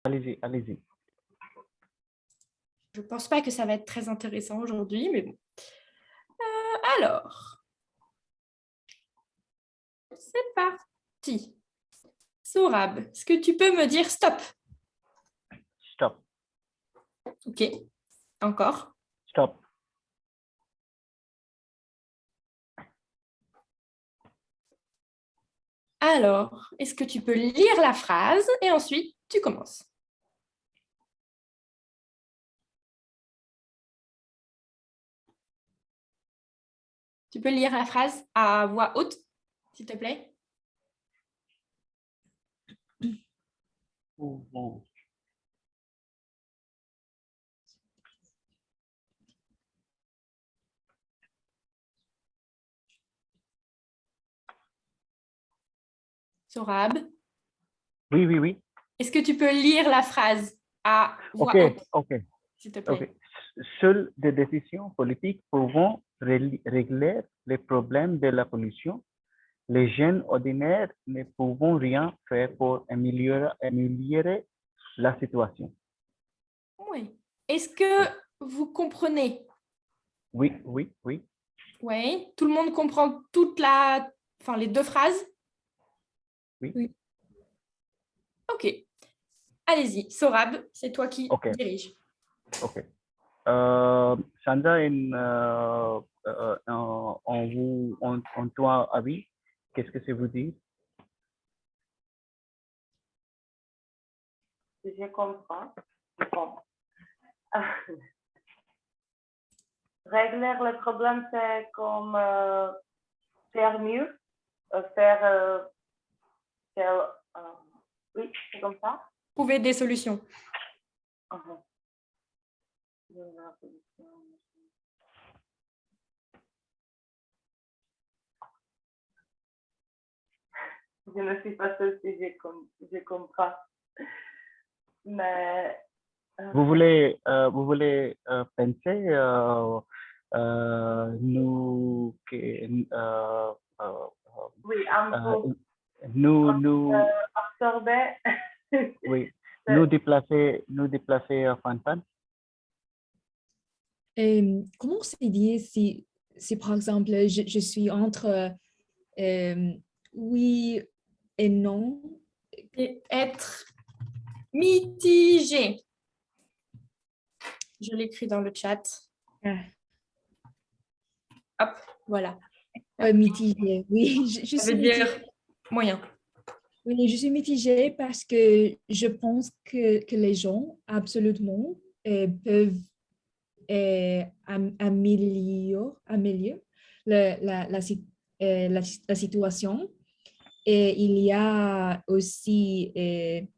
Allez-y, allez-y. Je ne pense pas que ça va être très intéressant aujourd'hui, mais bon. Alors, c'est parti. Sourab, est-ce que tu peux me dire stop? Stop, Ok, encore. stop. Alors, est-ce que tu peux lire la phrase et ensuite tu commences? Tu peux lire la phrase à voix haute, s'il te plaît? Bon. Sourab, Oui, oui, oui. est-ce que tu peux lire la phrase à OK, voix haute, OK, s'il te OK. plaît? Seules des décisions politiques pouvant régler les problèmes de la pollution. Les jeunes ordinaires ne pouvons rien faire pour améliorer la situation. Oui. Est-ce que Oui, vous comprenez? oui, oui, oui. Oui. Tout le monde comprend enfin, les deux phrases? Oui. Oui. Ok. Allez-y, Sorab, c'est toi qui OK, dirige. OK. Sandra, en toi, avis, qu'est-ce que ça vous dit? Je comprends. Bon. Régler le problème, c'est comme faire mieux, faire, oui, c'est comme ça. Trouver des solutions. Uh-huh. Je ne suis pas sûre si je comprends. Mais Vous voulez penser nous oui, un peu nous absorber. oui nous déplacer Fanfan. Comment c'est dit si par exemple je suis entre oui et non? Et être mitigé. Je l'écris dans le chat. Ah, Hop, voilà. mitigé, oui, je Ça suis veut dire mitigée. moyen. Oui, je suis mitigée parce que je pense que les gens, absolument, peuvent améliorer la situation. Et il y a aussi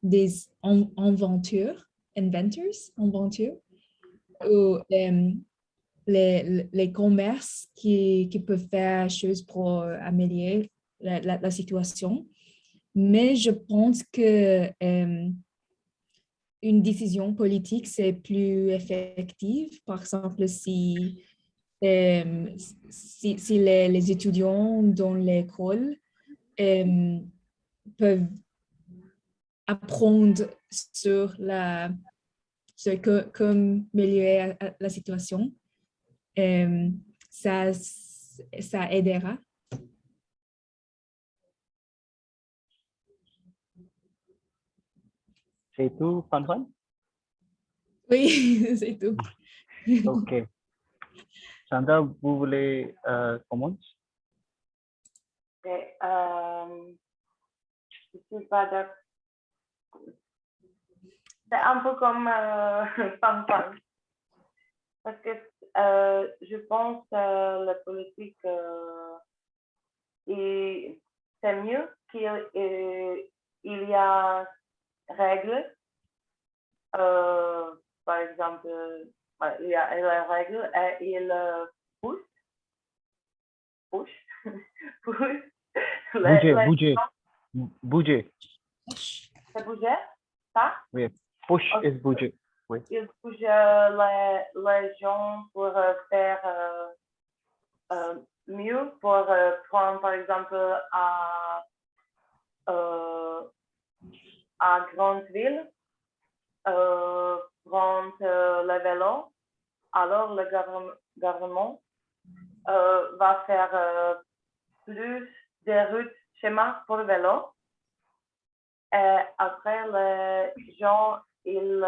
des inventors, ou les commerces qui peuvent faire choses pour améliorer la situation. Mais je pense que une décision politique, c'est plus effective. Par exemple, si les étudiants dans l'école peuvent apprendre sur comme améliorer la situation, euh, ça, ça aidera. C'est tout, Fanfan? Oui, c'est tout. OK. Sandra, vous voulez commencer? Okay, je suis pas d'accord. C'est un peu comme Pam-Pam. Parce que je pense que la politique, c'est mieux qu'il y a règles. Par exemple, il y a la règle et il pousse, push, pousse Bouger. c'est bouger, ça? Oui. Push Ok. is bouger. Oui. Il bouge les gens pour faire mieux, pour prendre par exemple à grande ville, vélo, alors le gouvernement va faire plus de routes schémas pour le vélo. Et après, les gens ils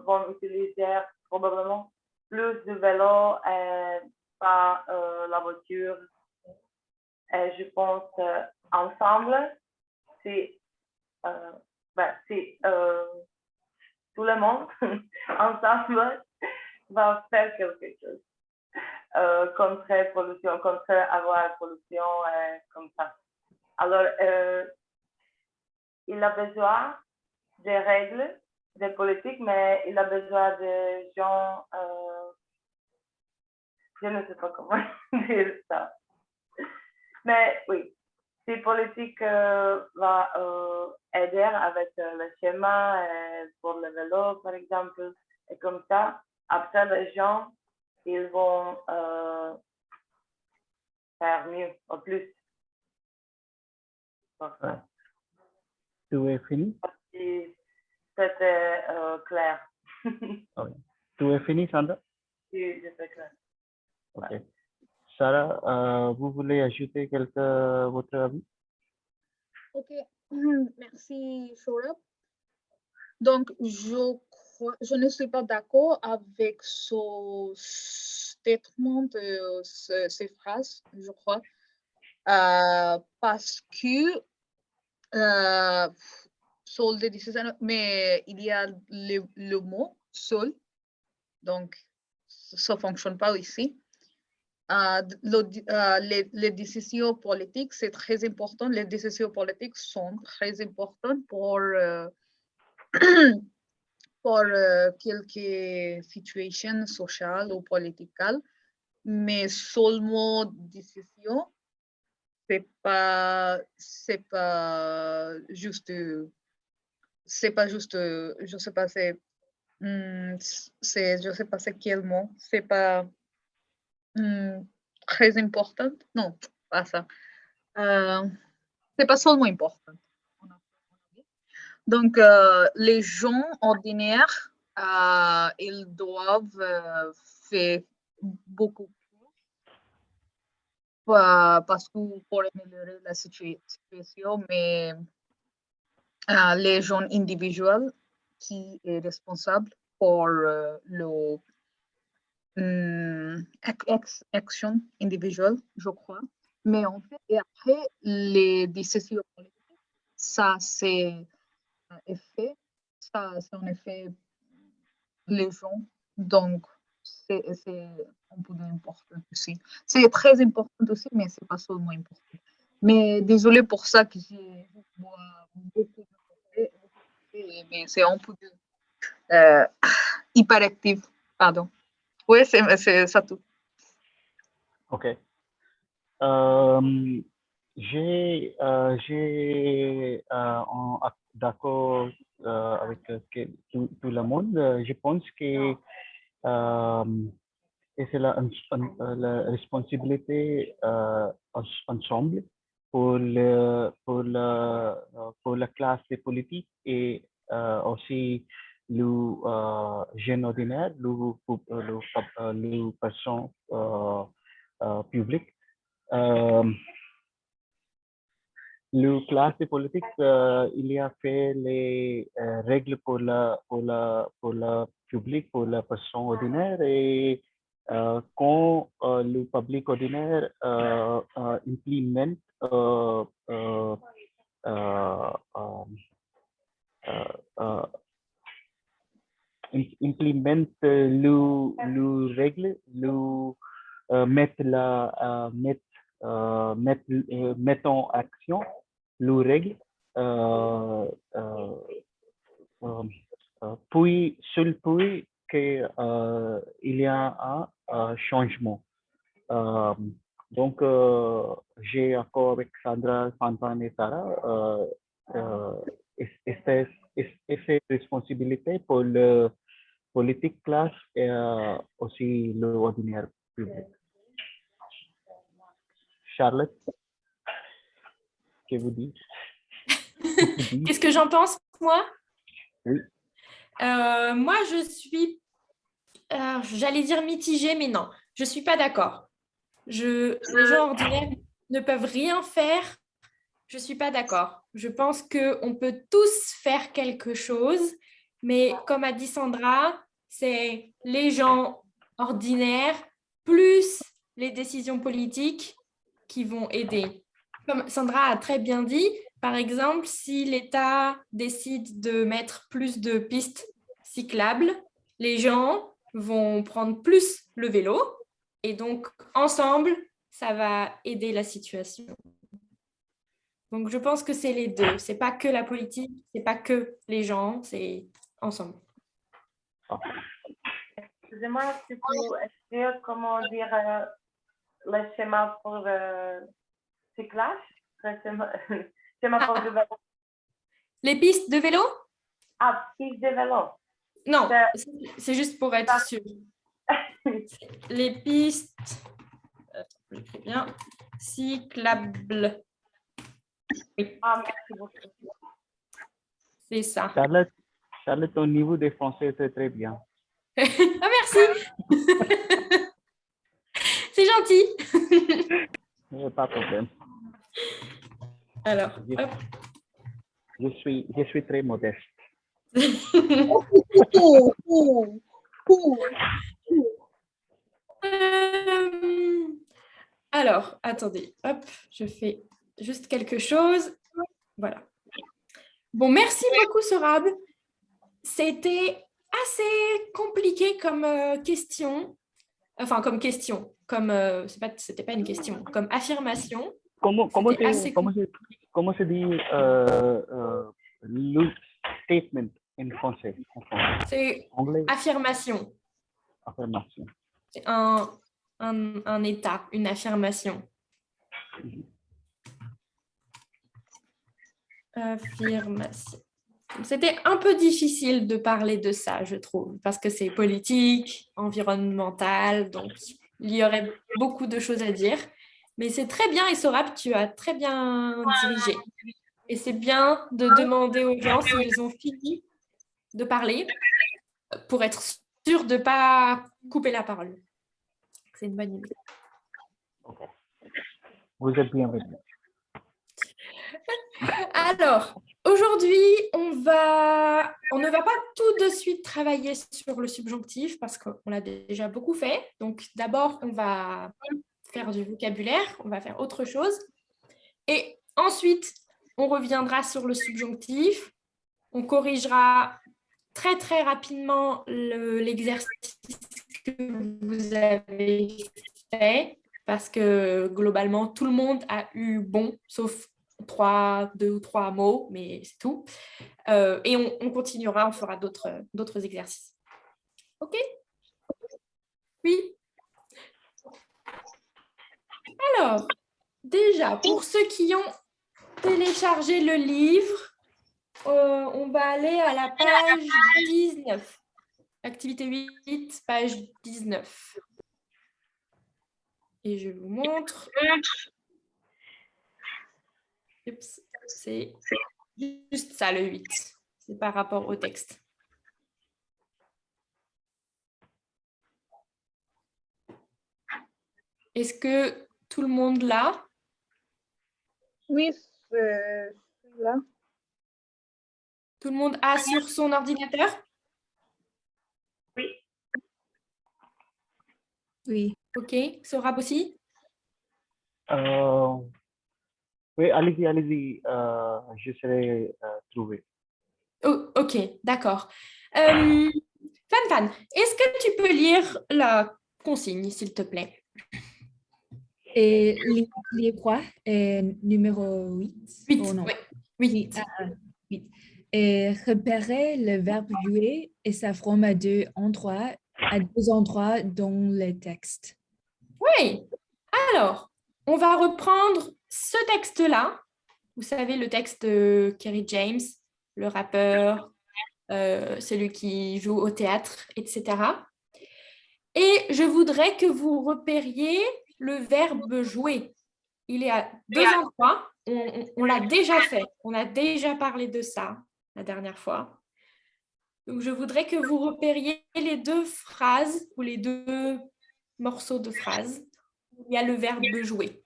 vont utiliser probablement plus de vélo et pas la voiture. Et je pense ensemble, si tout le monde ensemble va faire quelque chose contre la pollution, contre avoir la pollution et comme ça. Alors, il a besoin de règles, de politiques, mais il a besoin de gens, je ne sais pas comment dire ça. Mais oui, si politique va aider avec le schéma pour le vélo, par exemple, et comme ça, après les gens, ils vont faire mieux, au plus. Ouais. Tu es fini? Si c'était clair. Oui. Tu es fini, Sandra? Si c'était clair. Ok. Sarah, vous voulez ajouter votre avis? Ok, merci Saurabh. Donc, je ne suis pas d'accord avec ce statement de ces phrases, je crois, parce que seul de décision, mais il y a le mot seul, donc ça ne fonctionne pas ici. Les décisions politiques, c'est très important. Les décisions politiques sont très importantes pour quelques situations sociales ou politiques, mais seulement décision, c'est pas juste, je sais pas, je sais pas c'est quel mot, c'est pas très important, non, pas ça. C'est pas seulement important. Donc, les gens ordinaires, ils doivent faire beaucoup parce que pour améliorer la situation, mais les gens individuels qui est responsable pour le action individuelle, je crois. Mais en fait, et après, les décisions politiques, ça c'est effet, ça c'est en effet les gens. Donc, c'est un peu important aussi. C'est très important aussi, mais c'est pas seulement important. Mais désolé pour ça que j'ai beaucoup de café, mais c'est un peu hyperactif, pardon. Oui, c'est ça tout. Ok. J'ai d'accord avec tout le monde. Je pense que et c'est la responsabilité ensemble pour la classe politique et aussi le jeune ordinaire, le personne publique. Le classe politique, il y a fait les règles pour la public, pour la personne ordinaire et quand le public ordinaire implémente le règle, mettre en action le règle, puis seul puis qu'il y a un changement. Donc, j'ai accord avec Sandra, Fanfan et Sarah. Et c'est responsabilité pour le politique classe et aussi le ordinaire public. Charlotte, que vous dites? Qu'est-ce que j'en pense, moi? Oui. Moi, je suis j'allais dire mitigée, mais non, je ne suis pas d'accord. Les gens ordinaires ne peuvent rien faire. Je ne suis pas d'accord. Je pense qu'on peut tous faire quelque chose, mais comme a dit Sandra, c'est les gens ordinaires plus les décisions politiques qui vont aider. Comme Sandra a très bien dit, par exemple, si l'État décide de mettre plus de pistes cyclables, les gens vont prendre plus le vélo et donc ensemble, ça va aider la situation. Donc, je pense que c'est les deux. C'est pas que la politique, c'est pas que les gens, c'est ensemble. Excusez-moi, tu peux expliquer comment dire le schéma pour le cyclage? Le schéma pour le vélo. Les pistes de vélo? Ah, piste de vélo. Non, c'est juste pour être sûr. Les pistes, attends, j'écris bien, cyclables. Oui. Ah, merci beaucoup. C'est ça. Charlotte, ton niveau de français est très bien. Ah, merci. C'est gentil. Pas de problème. Alors, hop. Je suis très modeste. Alors, attendez, hop, je fais juste quelque chose. Voilà. Bon, merci beaucoup, Sorab. C'était assez compliqué comme question. Enfin, comme question. Comme, c'était pas une question, comme affirmation. Comment se dit le statement en français? C'est Anglais? affirmation. Affirmation. C'est un état, une affirmation. Affirmation. C'était un peu difficile de parler de ça, je trouve, parce que c'est politique, environnemental, donc il y aurait beaucoup de choses à dire. Mais c'est très bien, et Sorab, tu as très bien dirigé. Et c'est bien de demander aux gens s'ils ont fini de parler pour être sûr de ne pas couper la parole. C'est une bonne idée. Okay. Vous êtes bienvenue. Alors, aujourd'hui, on ne va pas tout de suite travailler sur le subjonctif parce qu'on l'a déjà beaucoup fait. Donc, d'abord, on va faire du vocabulaire, on va faire autre chose. Et ensuite, on reviendra sur le subjonctif. On corrigera très, très rapidement l'exercice que vous avez fait parce que globalement, tout le monde a eu bon, sauf 2 ou 3 mots, mais c'est tout. Et on continuera, on fera d'autres exercices. OK? Oui. Alors, déjà, pour ceux qui ont téléchargé le livre, on va aller à la page 19. Activité 8, page 19. Et je vous montre. Oups, c'est juste ça, le 8. C'est par rapport au texte. Est-ce que tout le monde l'a? Oui, c'est là. Tout le monde a sur son ordinateur? Oui. Oui. OK. Sorab aussi? Oui, allez-y, je serai trouvé. Oh, OK, d'accord. Fan, est-ce que tu peux lire la consigne, s'il te plaît? Et les quoi? Numéro 8? 8, Oh, non. oui. 8. 8. Et repérer le verbe jouer et sa forme à deux endroits dans le texte. Oui. Alors, on va reprendre ce texte-là. Vous savez, le texte de Kerry James, le rappeur, celui qui joue au théâtre, etc. Et je voudrais que vous repériez le verbe jouer. Il est à 2 endroits. On l'a déjà fait. On a déjà parlé de ça la dernière fois. Donc, je voudrais que vous repériez les deux phrases ou les deux morceaux de phrases où il y a le verbe jouer.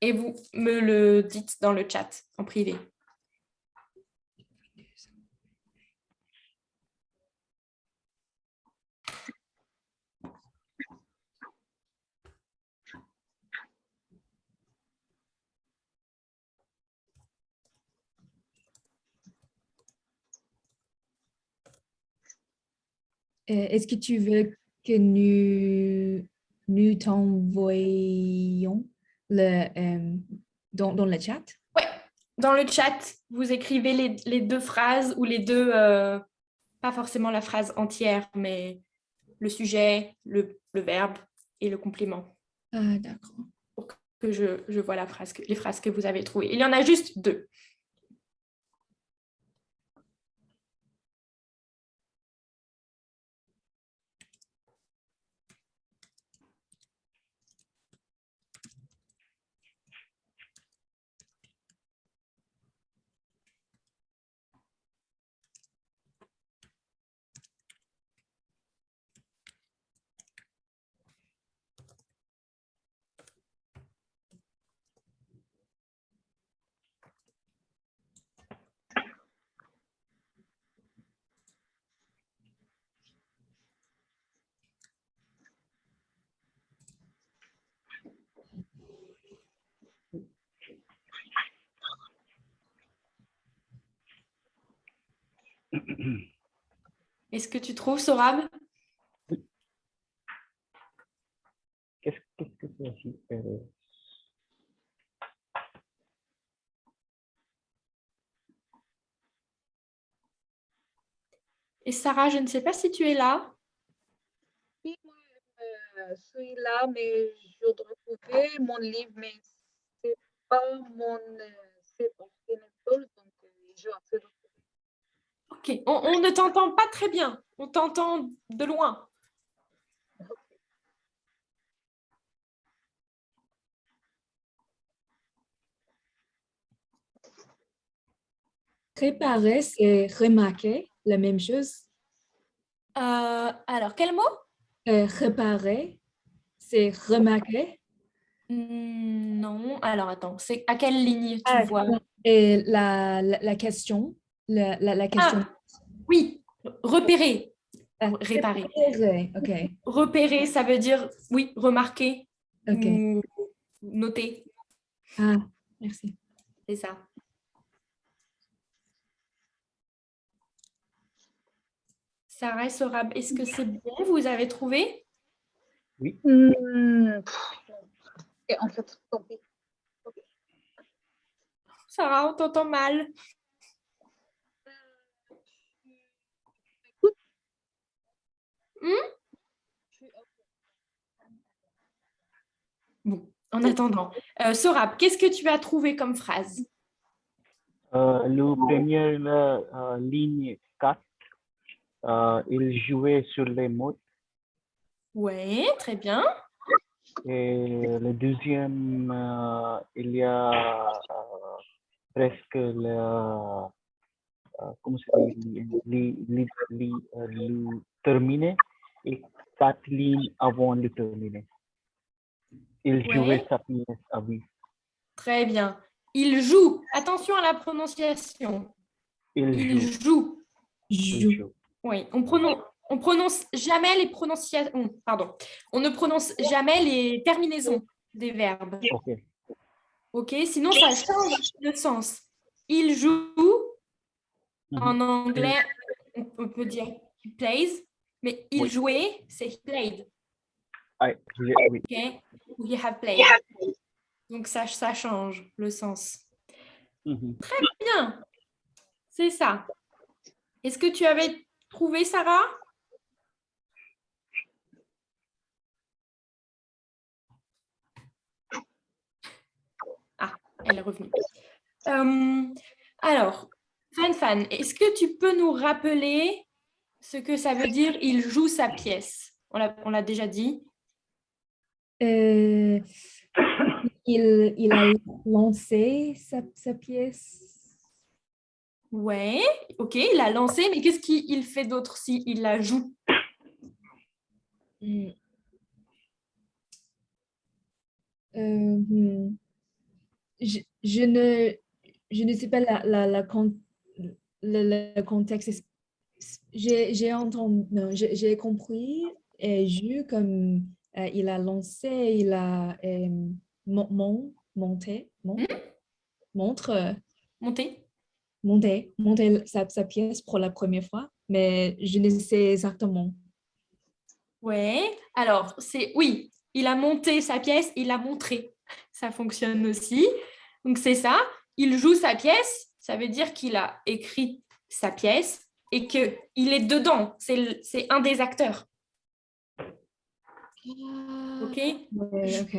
Et vous me le dites dans le chat en privé. Est-ce que tu veux que nous t'envoyions dans le chat? Ouais, dans le chat, vous écrivez les deux phrases ou les deux, pas forcément la phrase entière, mais le sujet, le verbe et le complément. Ah, d'accord. Pour que je vois les phrases que vous avez trouvées. Il y en a juste deux. Est-ce que tu trouves, Sorab? Qu'est-ce que c'est super? Et Sarah, je ne sais pas si tu es là. Oui, moi, je suis là, mais je dois trouver mon livre, mais c'est pas mon c'est ordinateur, donc je vais essayer de Ok, on ne t'entend pas très bien. On t'entend de loin. trouver. Préparer, c'est remarquer, la même chose. Alors, quel mot? Réparer, c'est remarquer. Non. Alors, attends, c'est à quelle ligne tu Ah, vois? et la question, la question. Ah, oui, repérer, Ah, réparer. repérer, ok, Repérer, ça veut dire, oui, remarquer ok. ou noter. Ah, merci. C'est ça. Sarah et Sorab, est-ce que c'est bon? Vous avez trouvé? Oui. Et en fait, tant pis. Sarah, on t'entend mal. Bon, en attendant. Sorab, qu'est-ce que tu as trouvé comme phrase? Le première ligne 4, il jouait sur les mots. Oui, très bien. Et le deuxième, il y a presque le, comment ça dit, le terminé et 4 lignes avant le terminé. Il jouait Ouais, sa pièce à lui. très bien. Il joue. Attention à la prononciation. Il Il joue. joue. Il Joue. joue. Oui, on prononce jamais les prononciations. Pardon. On ne prononce jamais les terminaisons des verbes. OK. OK? Sinon, ça change le sens. Il joue. En anglais, on peut dire he plays, mais il Oui. jouait, c'est he played. Ah, oui. OK? Ou he have played. Donc, ça change le sens. Mhm. Bien, c'est ça. Est-ce que tu avais trouvé, Sarah? Ah, elle est revenue. Alors, Fan, est-ce que tu peux nous rappeler ce que ça veut dire il joue sa pièce? On l'a déjà dit. Euh, il a lancé sa pièce. Ouais, ok, il a lancé, mais qu'est-ce qu'il fait d'autre s'il la joue? Hmm. Hmm. Je ne sais pas le contexte. J'ai entendu, non, j'ai compris et vu comme il a lancé, il a monté, montre, Monter? monté sa pièce pour la première fois, mais je ne sais exactement. Ouais, alors oui, il a monté sa pièce, il a montré. Ça fonctionne aussi. Donc c'est ça, il joue sa pièce, ça veut dire qu'il a écrit sa pièce et qu'il est dedans, c'est un des acteurs. Ok? Ouais, ok.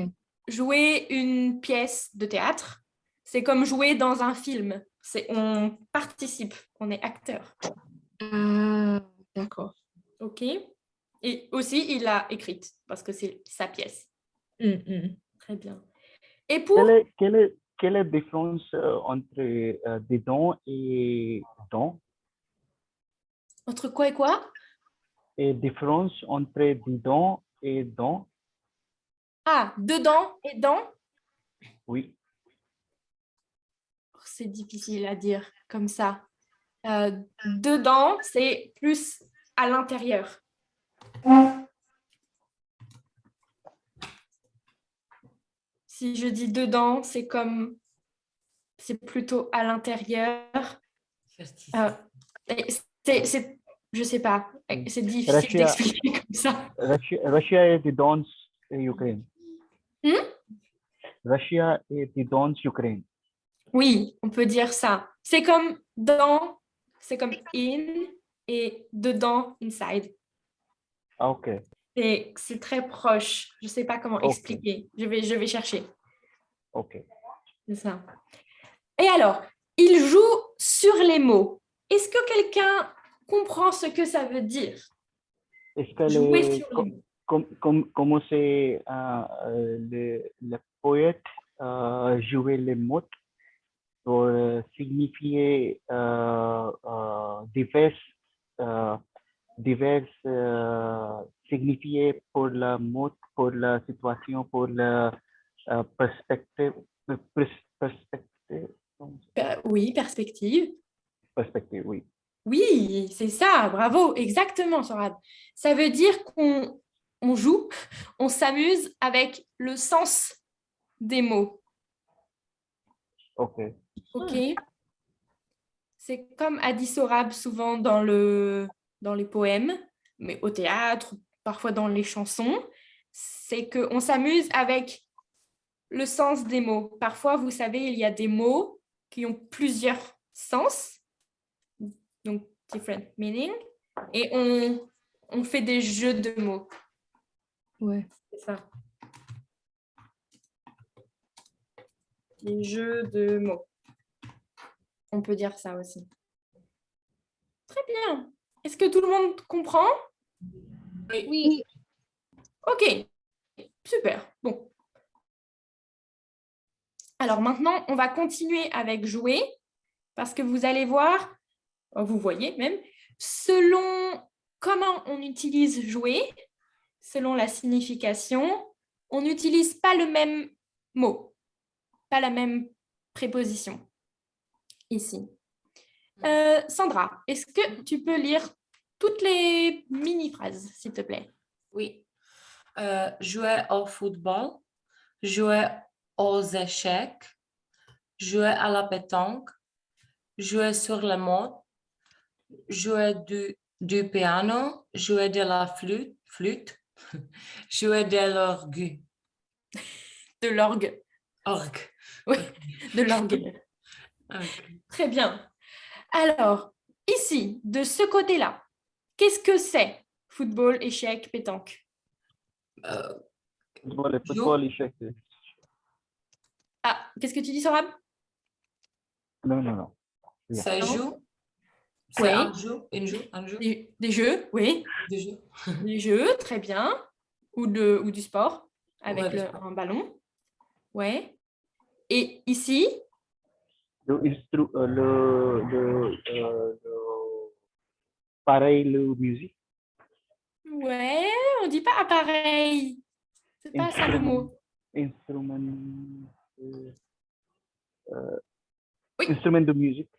Jouer une pièce de théâtre, c'est comme jouer dans un film. On participe, on est acteur. Ah, d'accord. Ok? Et aussi, il l'a écrite parce que c'est sa pièce. Très bien. Et pour quelle est la différence entre dedans et dans? entre quoi et quoi? Et différence entre dedans et dans? Ah, dedans et dans? Oui. C'est difficile à dire comme ça. Dedans, c'est plus à l'intérieur. Si je dis dedans, c'est plutôt à l'intérieur. Et je sais pas, c'est difficile Russia, d'expliquer comme ça. Russia est dedans Ukraine. Hmm? Russia est dedans Ukraine. Oui, on peut dire ça. C'est comme dans, c'est comme in et dedans, inside. Ah, ok. C'est très proche. Je ne sais pas comment Ok. expliquer. Je vais chercher. Ok. C'est ça. Et alors, il joue sur les mots. Est-ce que quelqu'un comprend ce que ça veut dire? Est-ce que Jouer sur les mots. comment c'est le poète jouait les mots pour signifier divers signifiés pour le mot, pour la situation, pour la perspective, perspective, Oui, perspective. perspective, oui. Oui, c'est ça. Bravo. Exactement, Sorab. Ça veut dire qu'on joue, on s'amuse avec le sens des mots. Ok. OK? C'est comme a dit Sorab souvent dans les poèmes, mais au théâtre, parfois dans les chansons, c'est qu'on s'amuse avec le sens des mots. Parfois, vous savez, il y a des mots qui ont plusieurs sens, donc different meaning, et on fait des jeux de mots. Ouais. C'est ça. Des jeux de mots. On peut dire ça aussi. Très bien. Est-ce que tout le monde comprend? Oui. Ok, super. Bon. Alors maintenant, on va continuer avec jouer parce que vous allez voir, vous voyez même, selon comment on utilise jouer, selon la signification, on n'utilise pas le même mot, pas la même préposition ici. Sandra, est-ce que tu peux lire toutes les mini-phrases, s'il te plaît? Oui. Jouer au football, jouer aux échecs, jouer à la pétanque, jouer sur le mode, jouer du piano, jouer de la flûte, jouer de l'orgue. De l'orgue. Orgue. Oui, de l'orgue. Okay. Très bien. Alors, ici, de ce côté-là, qu'est-ce que c'est football, échec, pétanque? Football échec. Ah, qu'est-ce que tu dis, Sorab? Non. Ça Non? joue? C'est Oui. un jeu? Un jeu? Des jeux, oui. Des jeux. Des jeux, très bien. Ou du sport avec Ouais, du sport. un ballon. Ouais. Et ici, pareil, le musique, Ouais, on dit pas appareil. C'est pas ça le instrument, mot. instrument, Oui. instrument de musique,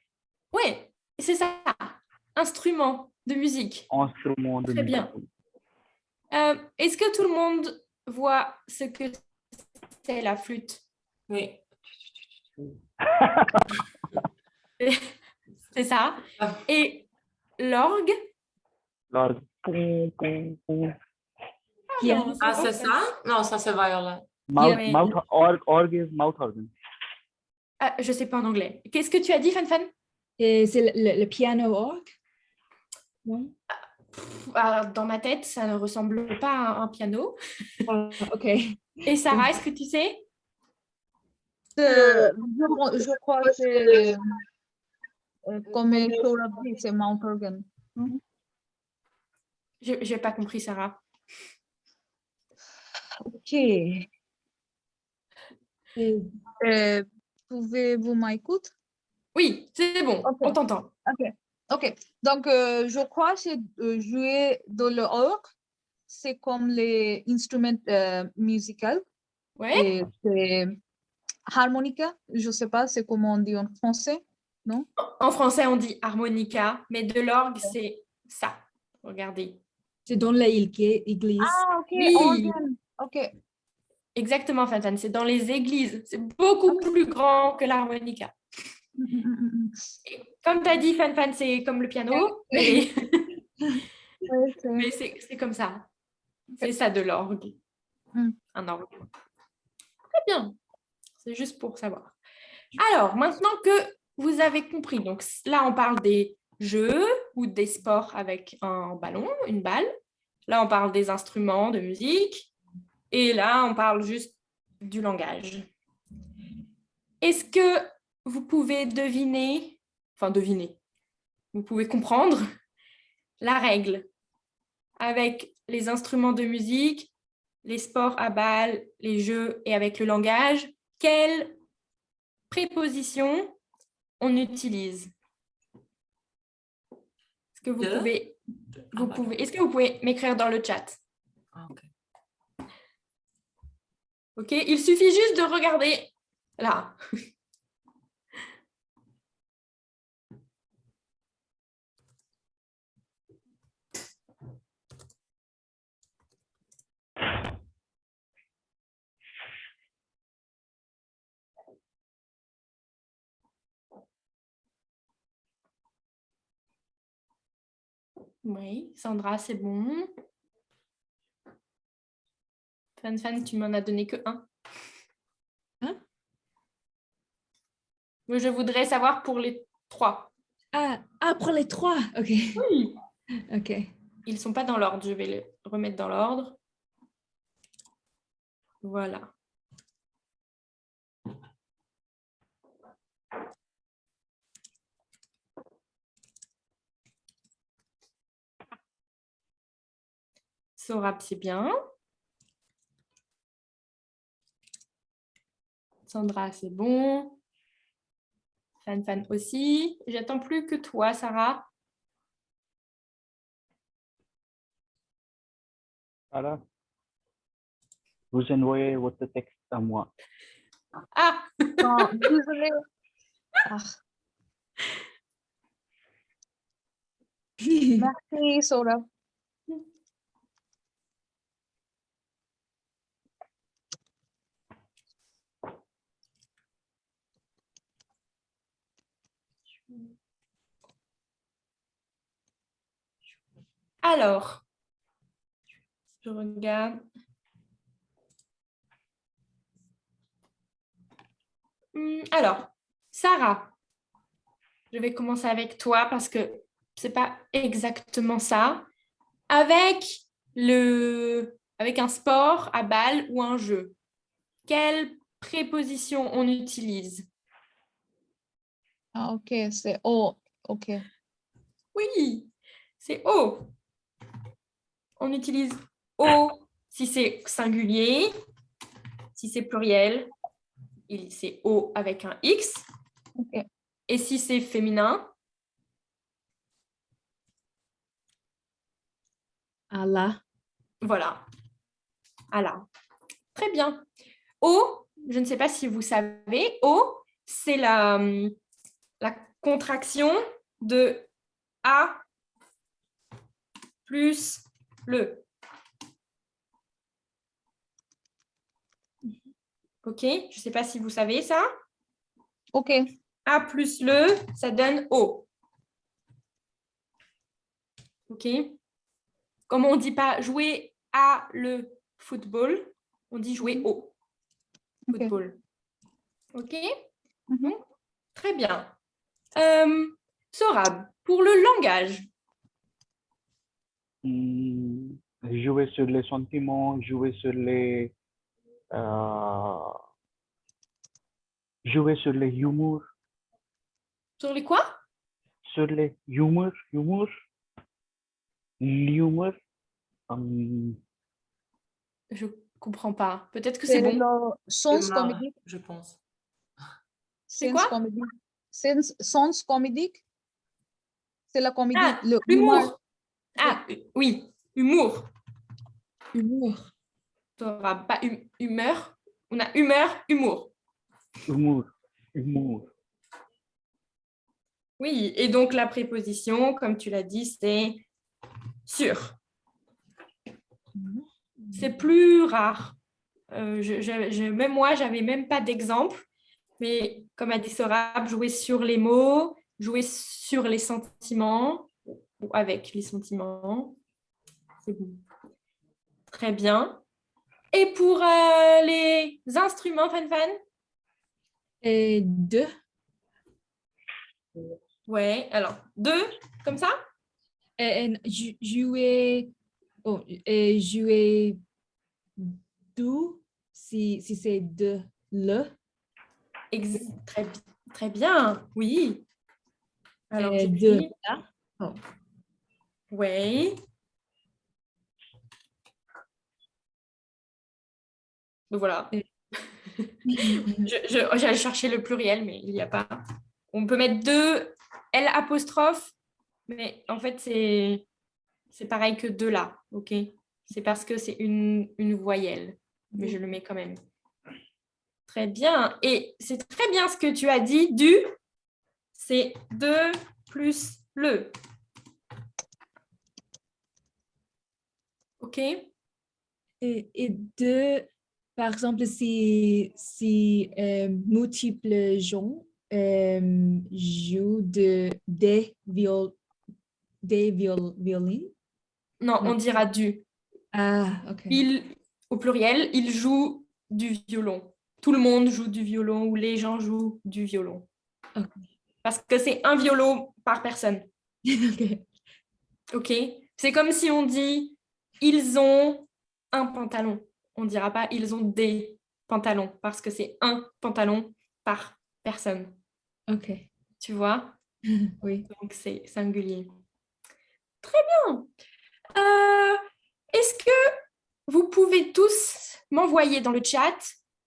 Ouais, c'est ça. Instrument de musique. instrument de Très musique. bien. Est-ce que tout le monde voit ce que c'est la flûte? Oui. C'est ça. Ah. Et l'orgue? L'orgue. Poum, poum, poum. Piano. Non, Ah, pas c'est ça? Non, ça c'est violon. Ouais. Orgue is mouth organ. Ah, je sais pas en anglais. Qu'est-ce que tu as dit, Fan? Et c'est le piano orgue? Non? Alors, dans ma tête, ça ne ressemble pas à un piano. Ah, OK. Et Sarah, est-ce que tu sais? Je crois que c'est comme Saurabh dit, c'est Mount Organ. Je n'ai pas compris, Sarah. OK. Et- Pouvez-vous m'écouter? Oui, c'est bon, Ok. on t'entend. Ok. Donc, je crois que c'est jouer dans le orgue, c'est comme les instruments musicaux. Ouais. Et c'est harmonica, je ne sais pas, c'est comment on dit en français, non? En français, on dit harmonica, mais de l'orgue, c'est ça. Regardez. C'est dans l'église. Ah, ok, Oui. organ. Ok. Exactement, Fanfan. C'est dans les églises. C'est beaucoup plus grand que l'harmonica. Comme tu as dit, Fanfan, c'est comme le piano, mais, Ouais, mais c'est comme ça. C'est ça de l'orgue. Mm. Un orgue. Très bien. C'est juste pour savoir. Alors, maintenant que vous avez compris, donc là, on parle des jeux ou des sports avec un ballon, une balle. Là, on parle des instruments de musique. Et là, on parle juste du langage. Est-ce que vous pouvez deviner, vous pouvez comprendre la règle avec les instruments de musique, les sports à balles, les jeux et avec le langage, quelle préposition on utilise? Est-ce que vous pouvez, est-ce que vous pouvez m'écrire dans le chat? Ah, ok. Ok, il suffit juste de regarder là. Oui, Sandra, c'est bon. Fan, tu m'en as donné que un. Hein? Mais je voudrais savoir pour les 3. Ah, pour les 3. OK. Oui. OK. Ils ne sont pas dans l'ordre. Je vais les remettre dans l'ordre. Voilà. Sorab, c'est bien. Sandra, c'est bon. Fan aussi. J'attends plus que toi, Sarah. Voilà. Vous envoyez votre texte à moi. Ah, Non, désolé. Ah, merci, Saurabh. alors, je regarde. Alors, Sarah, je vais commencer avec toi parce que c'est pas exactement ça. Avec un sport à balle ou un jeu, quelle préposition on utilise? Ah, ok, c'est O. Ok. Oui, c'est O. On utilise O si c'est singulier, si c'est pluriel, c'est O avec un X. Ok. Et si c'est féminin? Allah. Voilà. Allah. Très bien. O, je ne sais pas si vous savez, O, c'est la contraction de A plus le. OK? Je ne sais pas si vous savez ça. Ok. A plus le, ça donne O. OK? Comme on ne dit pas jouer à le football, on dit jouer au Ok. football. OK? Mhm. Donc, très bien. Sorab, pour le langage, Jouer sur les sentiments, euh, jouer sur les humours, sur les quoi? sur les humours, l'humour. hum, Je ne comprends pas. Peut-être que c'est C'est bon. le sens Humeur, comédique. je pense. C'est Sens quoi? comédique. Sens comédique. C'est la comédie. Ah, Le humour. Ah, oui, humour. Humour. Sorab, pas humeur. On a humeur, humour. humour. Oui, et donc la préposition, comme tu l'as dit, c'est sur. C'est plus rare. Même moi, j'avais même pas d'exemple, mais comme a dit Sorab, jouer sur les mots, jouer sur les sentiments ou avec les sentiments. C'est bon. Très bien. Et pour les instruments, Fan? Et de. Ouais, alors, deux, comme ça? Jouer. Oh, et jouer d'où si c'est de le. Très, très bien, oui. Alors, Et de j'écris. là. Oui. Donc voilà. Et- J'allais chercher le pluriel, mais il n'y a pas. On peut mettre deux L apostrophe, mais en fait, c'est pareil que deux là, ok? C'est parce que c'est une voyelle, mais je le mets quand même. Très bien. Et c'est très bien ce que tu as dit, du, c'est deux plus le. Ok? Et de, par exemple, si multiples gens jouent violines. Non, on Non. dira du. Ah, ok. Il, au pluriel, il joue du violon. Tout le monde joue du violon ou les gens jouent du violon. Ok. Parce que c'est un violon par personne. Ok. OK? C'est comme si on dit ils ont un pantalon. On ne dira pas ils ont des pantalons parce que c'est un pantalon par personne. Ok. Tu vois? Oui. Donc c'est singulier. Très bien. Est-ce que vous pouvez tous m'envoyer dans le chat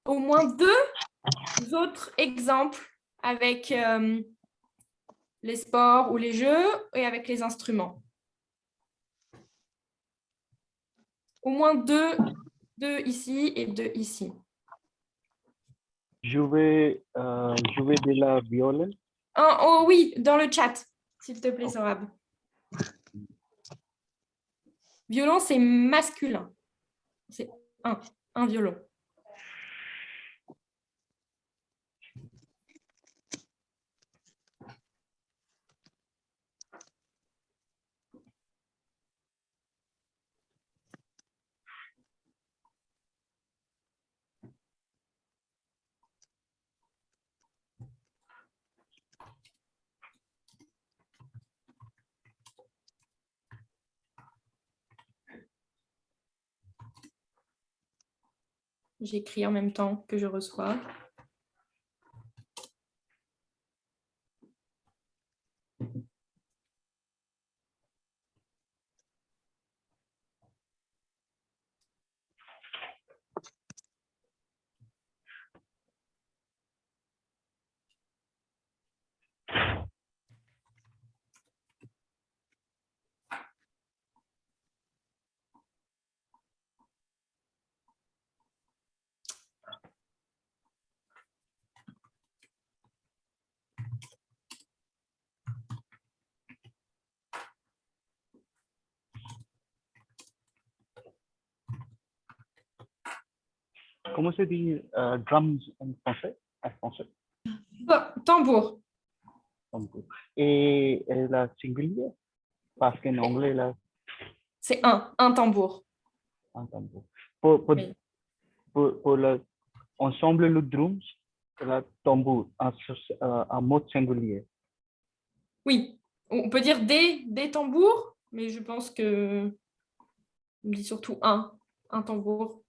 au moins deux autres exemples avec les sports ou les jeux et avec les instruments? Au moins deux ici et deux ici. Jouer de la violon. Oh oui, dans le chat, s'il te plaît, Sorab. Violon, c'est masculin. C'est un violon. J'écris en même temps que je reçois. comment se dit drums en français? En français. Bon, tambour. Tambour. Et la singulière? Parce qu'en anglais, là, C'est un tambour. un tambour. Oui. Pour l'ensemble, le drums, c'est le tambour, un mot singulier. Oui, on peut dire des tambours, mais je pense que on dit surtout un tambour.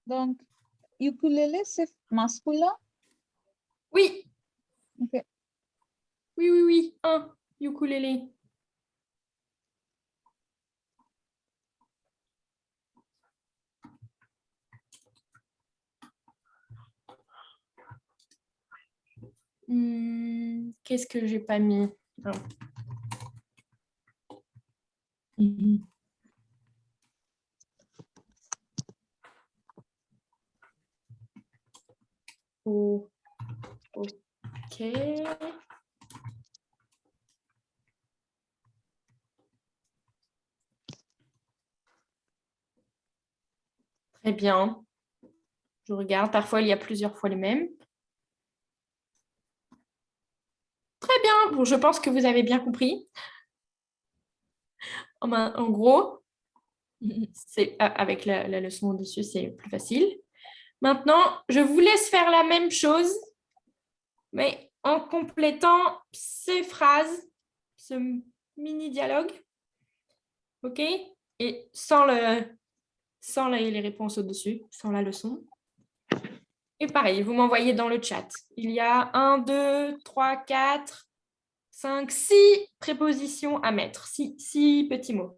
Donc, ukulélé, c'est masculin? Oui, Ok. oui, un ukulélé. Qu'est-ce que j'ai pas mis? Ah. Mhm. Oh, ok. Très bien. Je regarde. Parfois, il y a plusieurs fois les mêmes. Très bien. Bon, je pense que vous avez bien compris. En gros, c'est avec la leçon au-dessus, c'est plus facile. Maintenant, je vous laisse faire la même chose, mais en complétant ces phrases, ce mini dialogue, ok? Et sans les réponses au-dessus, sans la leçon. Et pareil, vous m'envoyez dans le chat. Il y a 1, 2, 3, 4, 5, 6 prépositions à mettre, 6 petits mots.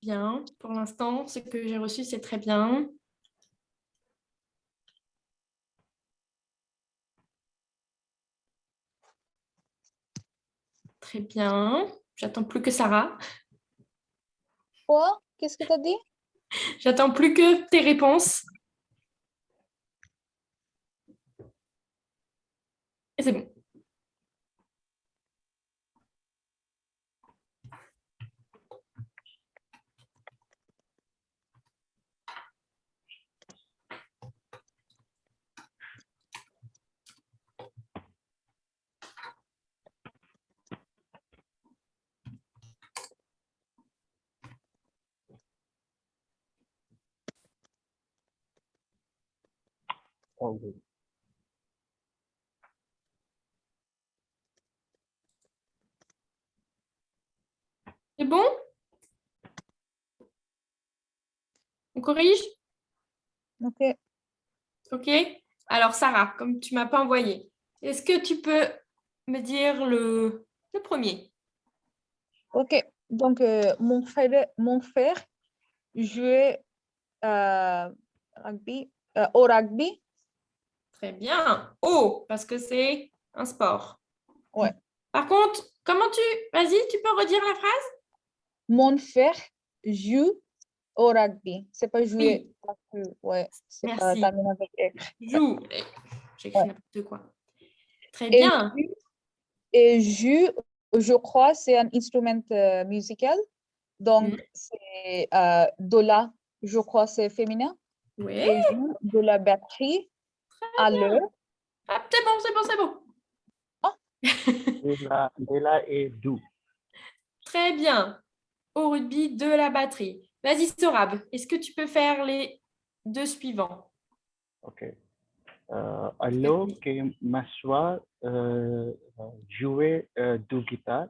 Bien, pour l'instant, ce que j'ai reçu, c'est très bien. Très bien. J'attends plus que Sarah. Quoi? Qu'est-ce que tu as dit? J'attends plus que tes réponses. Et c'est bon. Oh, oui. C'est bon? On corrige? Ok. OK. Alors, Sarah, comme tu ne m'as pas envoyé, est-ce que tu peux me dire le premier? Ok. Donc, mon frère jouait au rugby. Très bien. O, parce que c'est un sport. Ouais. Par contre, vas-y, tu peux redire la phrase? Mon frère joue au rugby. C'est pas jouer. Oui, Parce que, ouais, c'est pas merci. terminé avec X. Joue. J'écris Ouais. n'importe quoi. Très Et bien. Et je crois, c'est un instrument musical. Donc, c'est de la, je crois, c'est féminin. Oui. Et joue de la batterie à l'heure. Ah, c'est bon, c'est bon, c'est bon. De la et do. Très bien. Au rugby, de la batterie. Vas-y, Sorab, est-ce que tu peux faire les deux suivants? OK. Alors que m'assois jouer du guitare.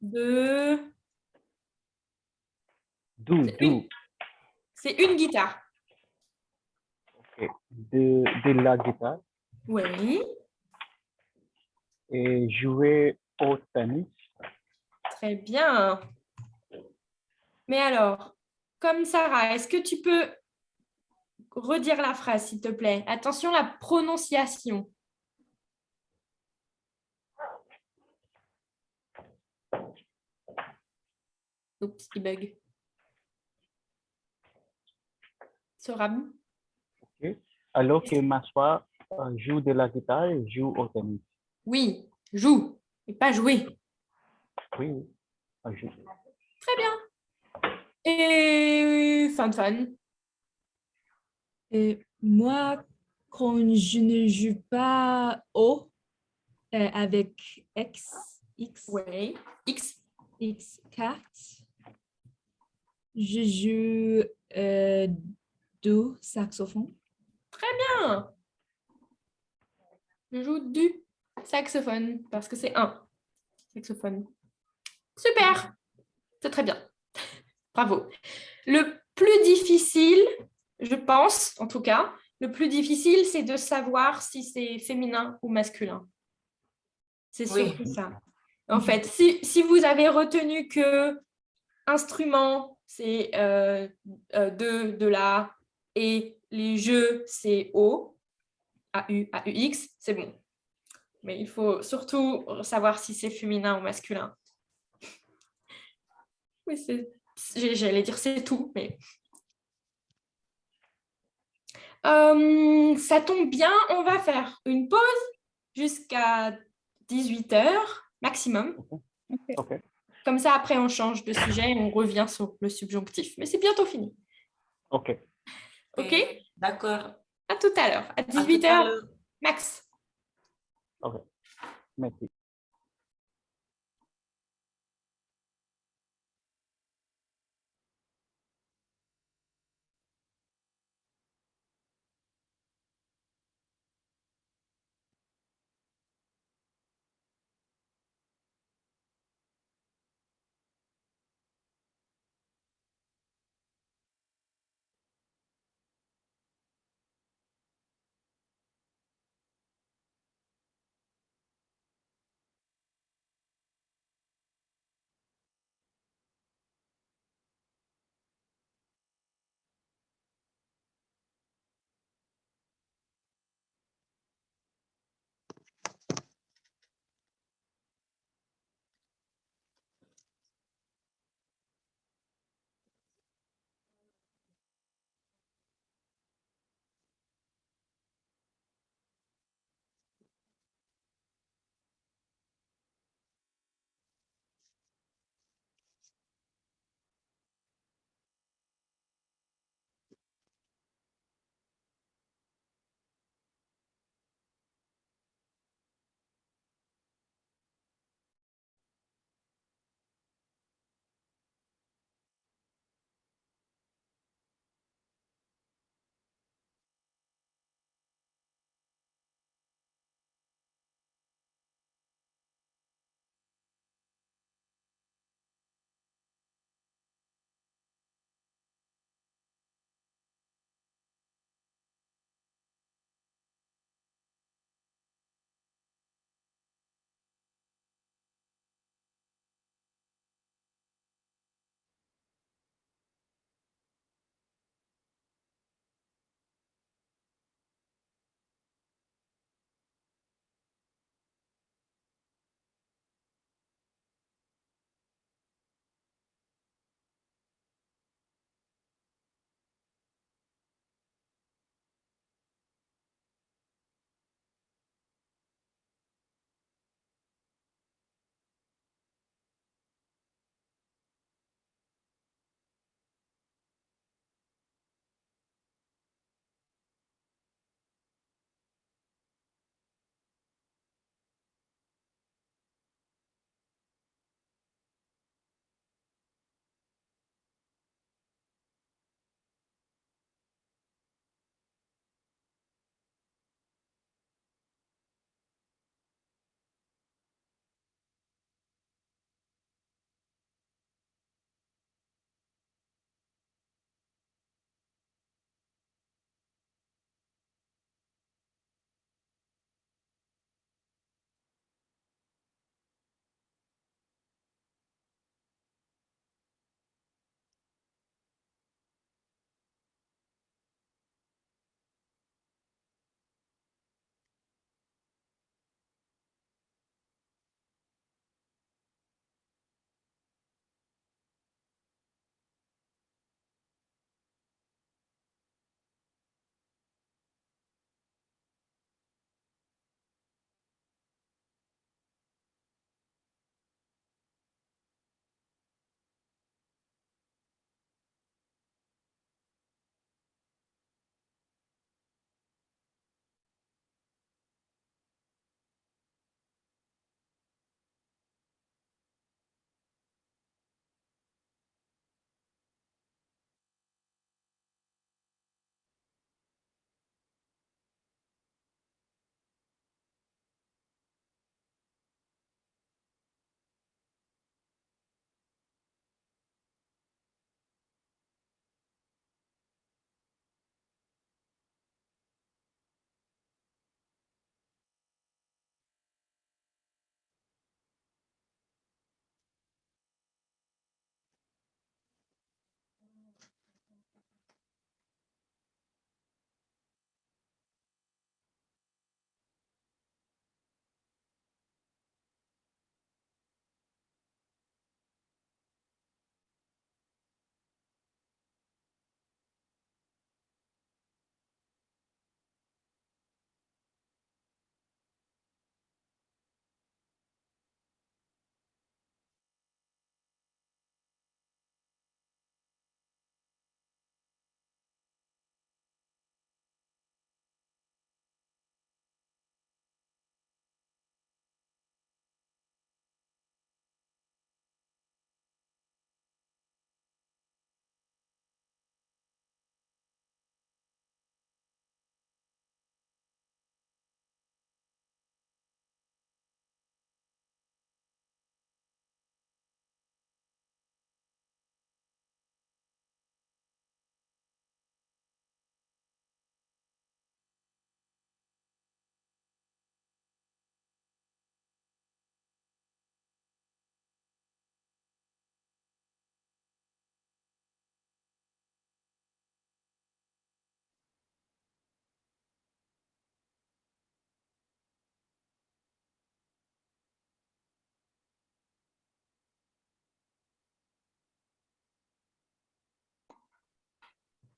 De... Du. C'est une guitare. OK. De la guitare. Oui. Et jouer au tennis. Très bien. Mais alors, comme Sarah, est-ce que tu peux redire la phrase, s'il te plaît? Attention, la prononciation. Oups, il bug. Sorab? OK. Alors que m'assois joue de la guitare et joue au tennis. Oui, joue et pas jouer. Oui, oui. Joue. Très bien. Et fan. Et moi, quand je ne joue pas O avec X, Oui. X. X carte, je joue do saxophone. Bien. Je joue du saxophone parce que c'est un saxophone. Super. C'est très bien. Bravo. Le plus difficile, je pense, en tout cas, le plus difficile, c'est de savoir si c'est féminin ou masculin. C'est Oui. surtout ça. En fait, si vous avez retenu que instrument, c'est de la, et les jeux, c'est O, A-U, A-U-X, c'est bon. Mais il faut surtout savoir si c'est féminin ou masculin. Oui, j'allais dire c'est tout, mais... ça tombe bien, on va faire une pause jusqu'à 18h maximum. OK. Comme ça, après, on change de sujet et on revient sur le subjonctif. Mais c'est bientôt fini. OK. OK? D'accord. À tout à l'heure. À À tout à 18h l'heure. max. OK. Merci.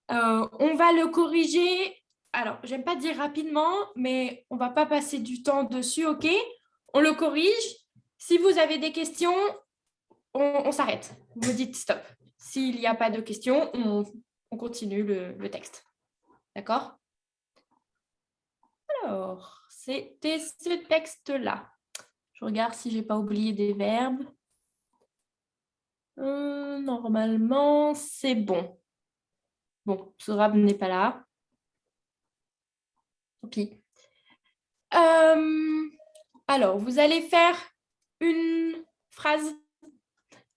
On va le corriger. Alors, j'aime pas dire rapidement, mais on va pas passer du temps dessus, ok? On le corrige. Si vous avez des questions, on s'arrête. Vous me dites stop. S'il n'y a pas de questions, on continue le texte. D'accord? Alors, c'était ce texte-là. Je regarde si je n'ai pas oublié des verbes. Normalement, c'est bon. Bon, Sorab n'est pas là. Ok. Alors, vous allez faire une phrase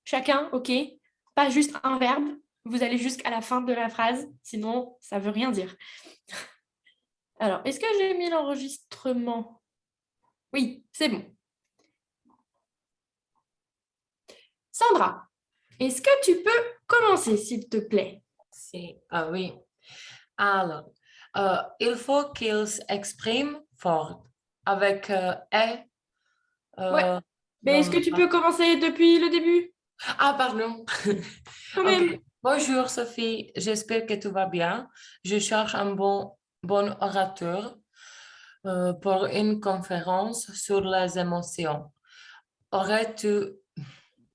chacun, ok? Pas juste un verbe. Vous allez jusqu'à la fin de la phrase, sinon ça ne veut rien dire. Alors, est-ce que j'ai mis l'enregistrement? Oui, c'est bon. Sandra, est-ce que tu peux commencer, s'il te plaît? Ah oui. Alors, il faut qu'ils s'expriment fort avec et. Ouais. Mais est-ce que dans tu la- peux commencer depuis le début? Ah, pardon. Quand Ok. même. Bonjour Sophie, j'espère que tout va bien. Je cherche un bon orateur pour une conférence sur les émotions. Aurais-tu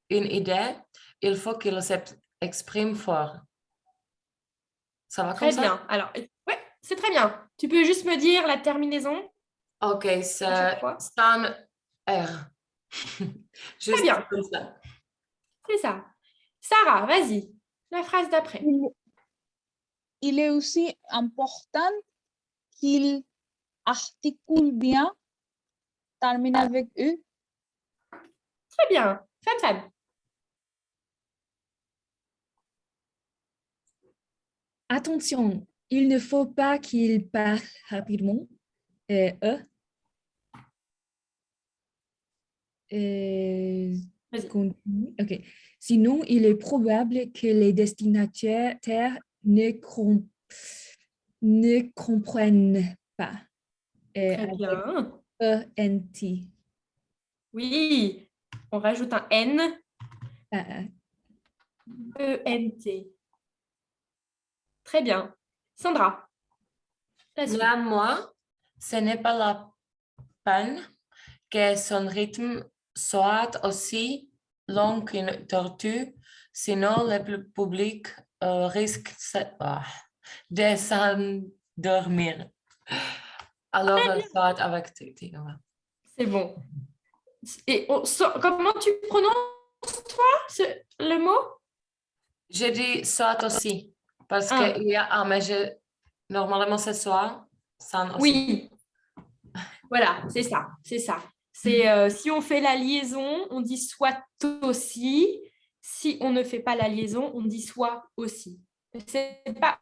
une idée? Il faut qu'il s'exprime fort. Ça va comme Très ça? bien. Alors, ouais, c'est très bien. Tu peux juste me dire la terminaison Ok, à chaque c'est fois? sans R. Très Juste bien, comme ça. c'est ça. Sarah, vas-y. La phrase d'après. Il est aussi important qu'il articule bien, termine avec eux. Très bien. Fan. Attention, il ne faut pas qu'il parle rapidement. Vas-y. Continue. OK. Sinon, il est probable que les destinataires ne comprennent pas. Très Avec bien. ENT. Oui. On rajoute un N. Ah, ah. E-N-T. Très bien. Sandra, la suite. Néanmoins, ce n'est pas la peine que son rythme soit aussi long qu'une tortue, sinon le public risque de s'endormir. Alors, soit avec toi. C'est bon. Et comment tu prononces, toi, le mot? Je dis soit aussi, parce Ah. qu'il y a, mais normalement c'est soit, sans aussi. Oui. Voilà, c'est ça. C'est ça. C'est si on fait la liaison, on dit soit aussi. Si on ne fait pas la liaison, on dit soit aussi. C'est pas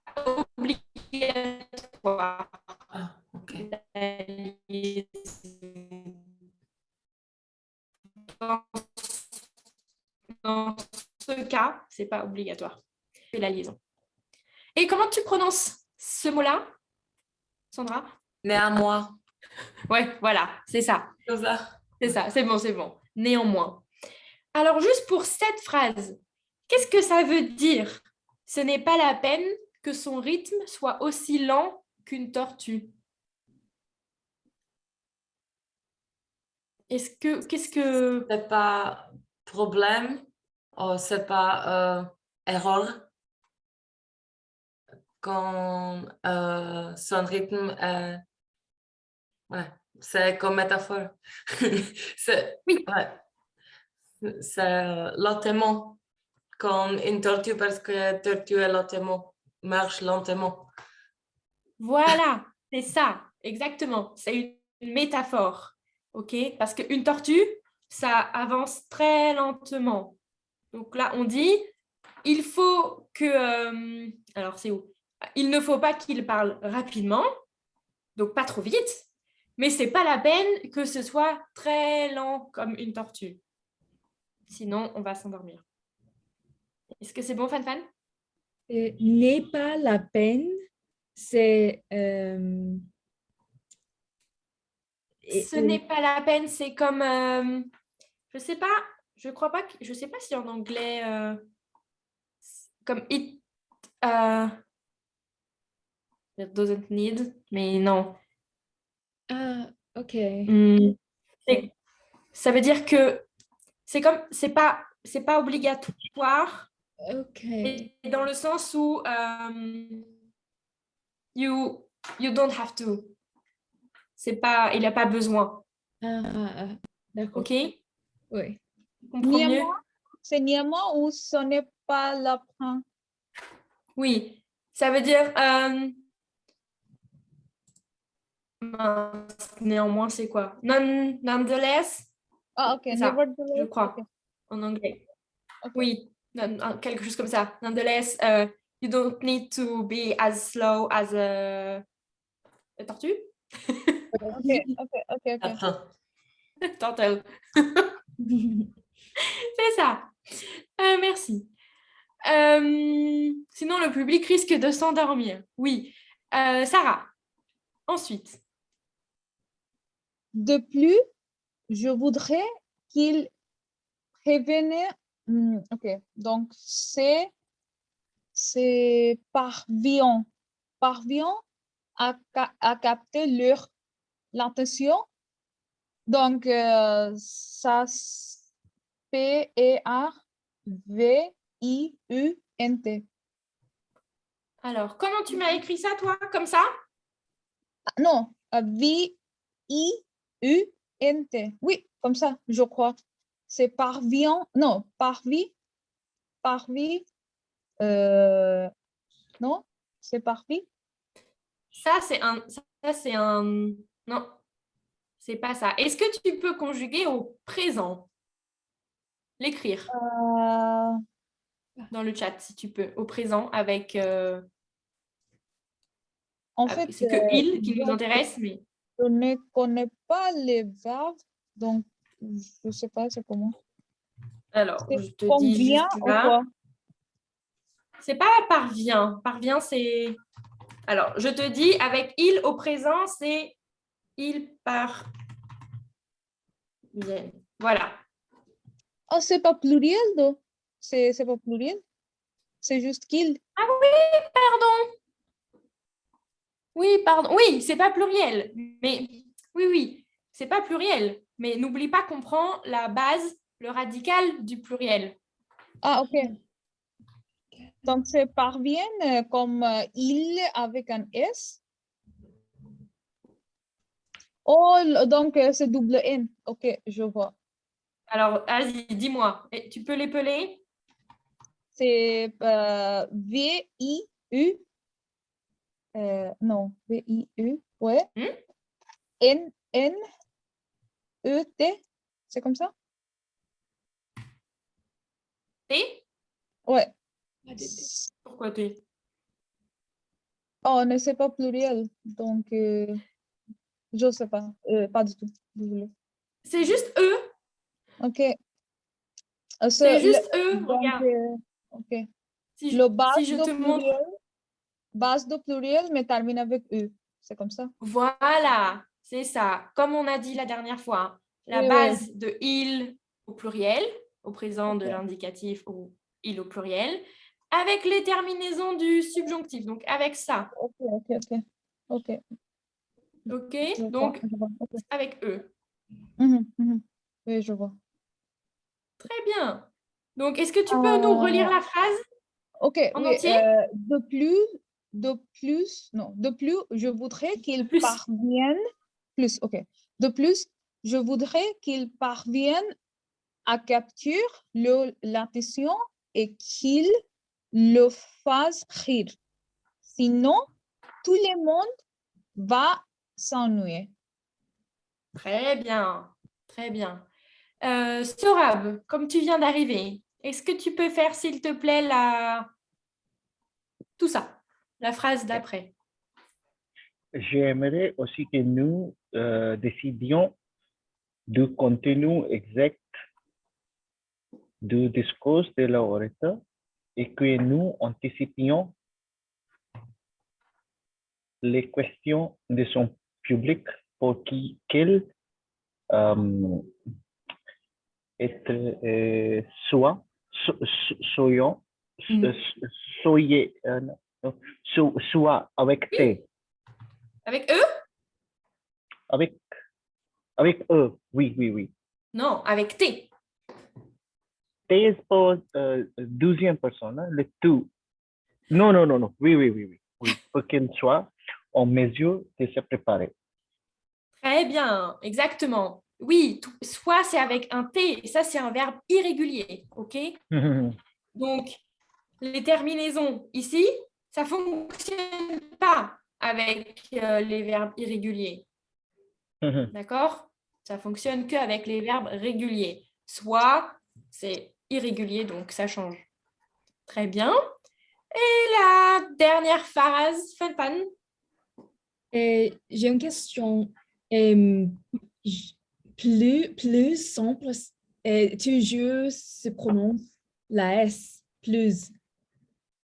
obligatoire. Ah, ok. La liaison. Dans ce cas, c'est pas obligatoire. C'est la liaison. Et comment tu prononces ce mot-là, Sandra? Néanmoins, Ouais, voilà, c'est ça. comme ça. C'est ça, c'est bon, c'est bon. Néanmoins. Alors, juste pour cette phrase, qu'est-ce que ça veut dire? Ce n'est pas la peine que son rythme soit aussi lent qu'une tortue. Qu'est-ce que... C'est pas problème, ou c'est pas erreur quand son rythme est... Ouais, c'est comme métaphore. Oui. Ouais, c'est lentement. Comme une tortue, parce que la tortue est lentement, marche lentement. Voilà, c'est ça, exactement. C'est une métaphore, ok? Parce qu'une tortue, ça avance très lentement. Donc là, on dit, il faut que... alors, c'est où? Il ne faut pas qu'il parle rapidement, donc pas trop vite, mais c'est pas la peine que ce soit très lent comme une tortue. Sinon, on va s'endormir. Est-ce que c'est bon, Fan? N'est pas la peine, c'est... Ce n'est pas la peine, c'est comme... je sais pas, je crois pas que... Je sais pas si en anglais... comme it... It doesn't need, mais non. Ah, ok. Ça veut dire que c'est pas obligatoire, Ok. et dans le sens où you don't have to. Il n'a pas besoin. D'accord. Ok? Oui. Tu comprends mieux? Niama, c'est Niama ou ce n'est pas l'apprend? Oui. Ça veut dire mince, néanmoins, c'est quoi? Nonetheless, Ah, ok. c'est ça, Nevertheless. je crois, Ok. en anglais. Ok. Oui, quelque chose comme ça. Nonetheless, you don't need to be as slow as a tortue. Ok. Ok. Ok. Ok. Attends. Tortelle. C'est ça. Merci. Sinon, le public risque de s'endormir. Oui. Sarah, ensuite. De plus, je voudrais qu'il prévienne. Ok. Donc, c'est parvient. Parvient à capter l'attention. Donc, ça P-E-R-V-I-U-N-T. Alors, comment tu m'as écrit ça, toi? Comme ça? Ah, non, V-I-U-N-T. Oui, comme ça, je crois. C'est parvient. Non, parvis. Non, c'est parvis. Ça, c'est un... Non, c'est pas ça. Est-ce que tu peux conjuguer au présent? L'écrire dans le chat, si tu peux. Au présent, avec... En fait, c'est que il qui nous intéresse, mais... je ne connais pas les verbes, donc je ne sais pas c'est comment. Alors, C'est je te comme dis vient juste ou là. quoi? C'est pas parvient. Parvient, c'est... Alors, je te dis, avec il au présent, c'est il parvient. Voilà. Oh, c'est pas pluriel, donc. C'est pas pluriel. C'est juste qu'il. Ah oui, pardon. Oui, pardon. Oui, c'est pas pluriel. Mais oui, c'est pas pluriel. Mais n'oublie pas qu'on prend la base, le radical du pluriel. Ah, ok. Donc, c'est parviennent comme il avec un S. Oh, donc c'est double N. Ok, je vois. Alors, vas-y, dis-moi. Tu peux l'épeler? C'est V-I-U. Non, V-I-U. Ouais. N-N-E-T. C'est comme ça? T? Ouais. Pourquoi T? Oh, ne c'est pas pluriel. Donc, je ne sais pas. Pas du tout. Désolée. C'est juste E. Ok. C'est juste E. Donc, Regarde. ok. Si Le base je de te montre. pluriel, mais termine avec U. C'est comme ça? Voilà, c'est ça. Comme on a dit la dernière fois, la Oui, base de il au pluriel, au présent de Ok. l'indicatif ou il au pluriel, avec les terminaisons du subjonctif. Donc, avec ça. Ok, ok, ok. Ok. OK? Je vois, Donc, je vois. Ok. avec eux. Oui, je vois. Très bien. Donc, est-ce que tu peux nous relire la phrase Ok, en oui. entier? De plus, je voudrais qu'il Plus. parvienne. Plus, ok. De plus, je voudrais qu'il parvienne à capturer l'attention et qu'il le fasse rire. Sinon, tout le monde va s'ennuyer. Très bien. Très bien. Sorab, comme tu viens d'arriver, est-ce que tu peux faire, s'il te plaît, tout ça, la phrase d'après? J'aimerais aussi que nous décidions du contenu exact du discours de l'orateur et que nous anticipions les questions de son public pour qu'il soit, soyons, Mm. soyez, soit avec T. Avec E? Avec, avec E, oui, oui, oui. Non, avec T. T est pour deuxième personne, hein, le tout. Non, non, non, non. Oui, oui, oui, oui. Oui, pour qu'il soit en mesure de se préparer. Très bien, exactement. Oui, soit c'est avec un T, et ça c'est un verbe irrégulier, ok? Donc, les terminaisons ici, ça ne fonctionne pas avec les verbes irréguliers, d'accord? Ça fonctionne qu'avec les verbes réguliers. Soit c'est irrégulier, donc ça change. Très bien. Et la dernière phrase, Fanfan. J'ai une question. J- plus simple, toujours se prononce la S, plus.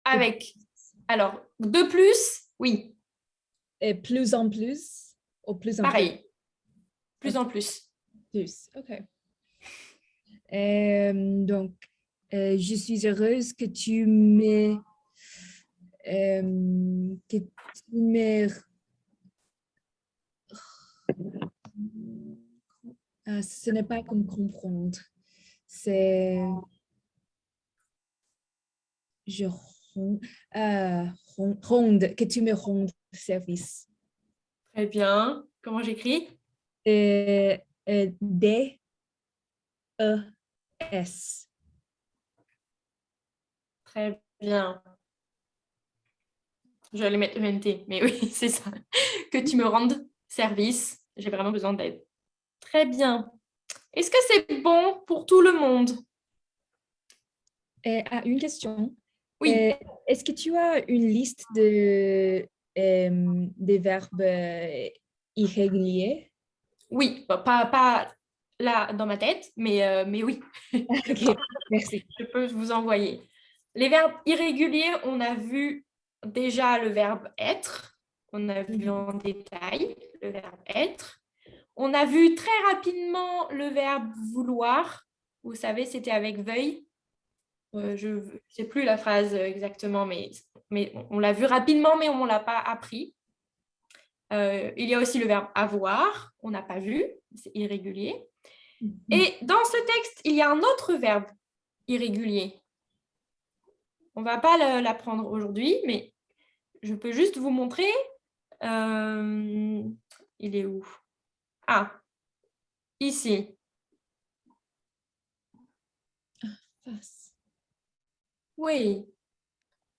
Avec, alors, de plus, oui, Et plus en plus, ou plus en plus. pareil. Plus en plus. Plus, ok. Donc, je suis heureuse que tu que tu me ce n'est pas comme comprendre. C'est je ronde, que tu me rendes service. Très bien. Comment j'écris? D-E-S. Très bien. Je vais aller mettre ENT, mais oui, c'est ça. Que tu me rendes service. J'ai vraiment besoin d'aide. Très bien. Est-ce que c'est bon pour tout le monde? Une question. Oui, Est-ce que tu as une liste des verbes irréguliers? oui. Bah, pas là dans ma tête, mais oui. Ok, merci. Je peux vous envoyer. Les verbes irréguliers, on a vu déjà le verbe être. On a vu en détail le verbe être. On a vu très rapidement le verbe vouloir. Vous savez, c'était avec veuille. Je ne sais plus la phrase exactement, mais on l'a vu rapidement, mais on ne l'a pas appris. Il y a aussi le verbe avoir. On n'a pas vu, c'est irrégulier. Et dans ce texte, il y a un autre verbe irrégulier. On ne va pas l'apprendre aujourd'hui, mais je peux juste vous montrer. Il est où? Ah, ici. Face. Oui,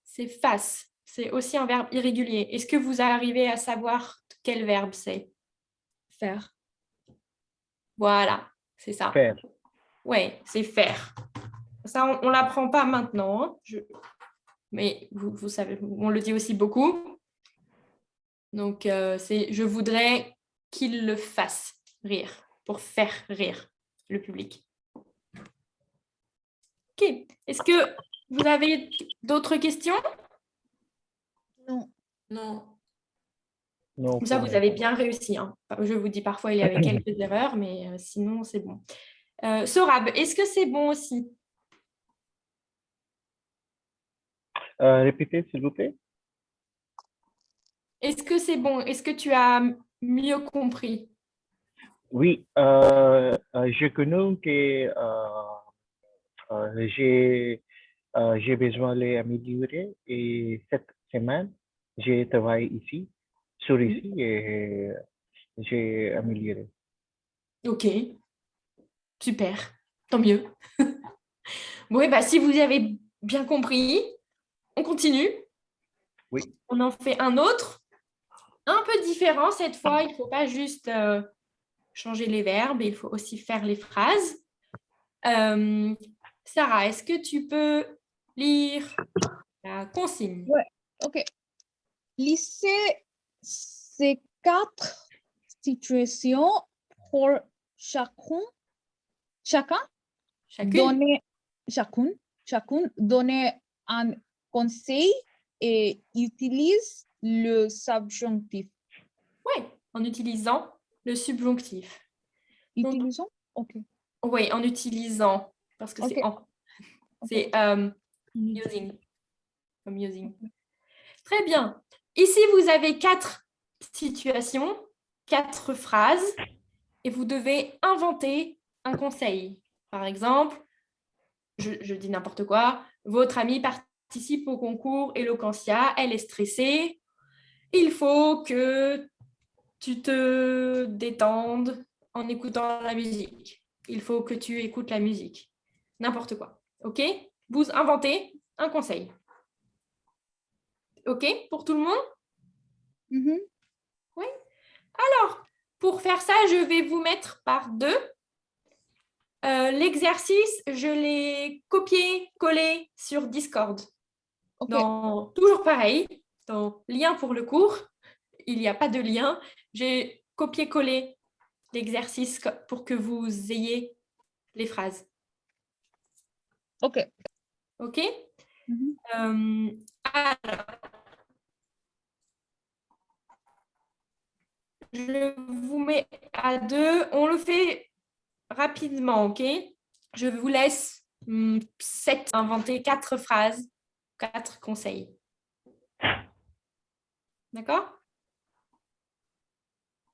c'est face. C'est aussi un verbe irrégulier. Est-ce que vous arrivez à savoir quel verbe c'est? Faire. Voilà, c'est ça. Faire. Oui, c'est faire. Ça, on ne l'apprend pas maintenant, hein. Mais vous savez, on le dit aussi beaucoup. Donc, c'est je voudrais qu'il le fasse rire, pour faire rire le public. Ok. Est-ce que vous avez d'autres questions? Non. Non. Non, Ça, pour vous moi. avez bien réussi, hein. Je vous dis parfois, il y avait quelques erreurs, mais sinon, c'est bon. Sorab, est-ce que c'est bon aussi? Répétez, s'il vous plaît. Est-ce que c'est bon? Est-ce que tu as mieux compris? Oui, je connais que j'ai besoin de l'améliorer et cette semaine, j'ai travaillé ici, sur ici, et j'ai amélioré. Ok, super, tant mieux. Bon, bah, si vous avez bien compris, on continue. Oui. On en fait un autre, un peu différent cette fois. Il ne faut pas juste changer les verbes, il faut aussi faire les phrases. Sarah, est-ce que tu peux lire la consigne? Ouais, ok. Listez ces 4 situations pour chacun, Chacune? chacune donner un conseil et utilise le subjonctif. Oui, en utilisant le subjonctif. Donc, Utilisons? Ok. oui, en utilisant, parce que c'est Ok. en. C'est using. Comme using. Très bien. Ici, vous avez 4 situations, 4 phrases et vous devez inventer un conseil. Par exemple, je dis n'importe quoi, votre amie participe au concours Eloquentia, elle est stressée, il faut que tu te détendes en écoutant la musique. Il faut que tu écoutes la musique. N'importe quoi. OK? Vous inventez un conseil. OK pour tout le monde? Mhm. Oui. Alors, pour faire ça, je vais vous mettre par 2. L'exercice, je l'ai copié-collé sur Discord. Ok. Toujours pareil, dans lien pour le cours, il n'y a pas de lien. J'ai copié-collé l'exercice pour que vous ayez les phrases. Ok. OK? Mhm. Alors, je vous mets à 2. On le fait rapidement, OK? Je vous laisse 7 inventer 4 phrases, 4 conseils. D'accord?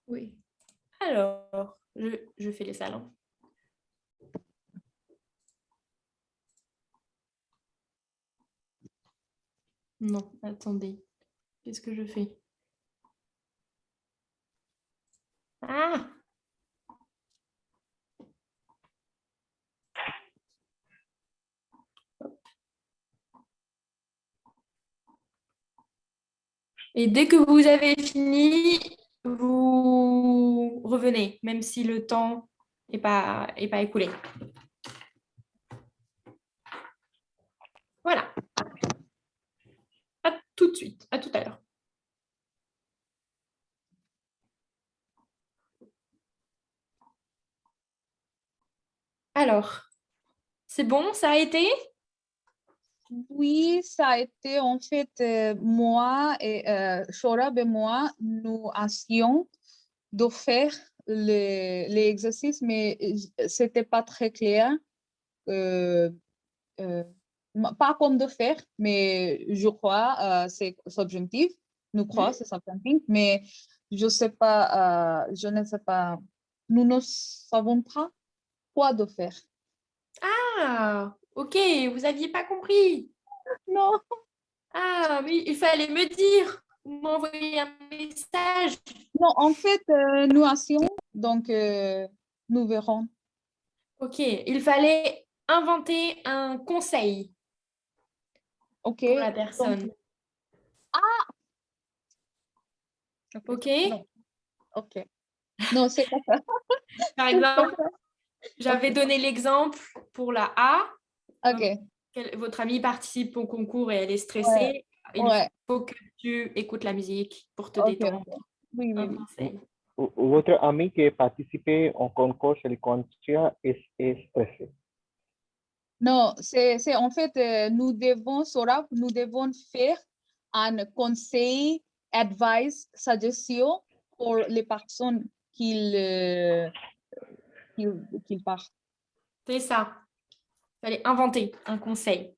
Oui. Alors, je fais les salons. Non, attendez. Qu'est-ce que je fais? Ah! Et dès que vous avez fini, vous revenez, même si le temps n'est pas écoulé. Voilà. À tout de suite. À tout à l'heure. Alors, c'est bon, ça a été? Oui, ça a été en fait moi et Shorab et moi, nous essayons de faire l'exercice, mais c'était pas très clair. Euh, pas comme de faire, mais je crois c'est subjonctif. Nous crois c'est subjonctif, mais je sais pas, je ne sais pas. Nous ne savons pas quoi de faire. Ah, ok, vous n'aviez pas compris. Non. Ah, mais il fallait me dire, m'envoyer un message. Non, en fait, nous essayons, donc nous verrons. Ok, il fallait inventer un conseil Ok. pour la Donc, personne. Ok? non, ok. Non, c'est pas ça. Par C'est pas exemple, ça. j'avais donné l'exemple pour la A. Ok. Votre amie participe au concours et elle est Ouais. stressée. Il Ouais. faut que tu écoutes la musique pour te Ok. détendre. Ok. Oui, oui, Un oui. conseil. Votre ami qui a participé au concours Eloquentia est stressé. Non, c'est en fait, nous devons, Saurabh, nous devons faire un conseil, advice, suggestion pour les personnes qu'ils partent. C'est ça. Il fallait inventer un conseil.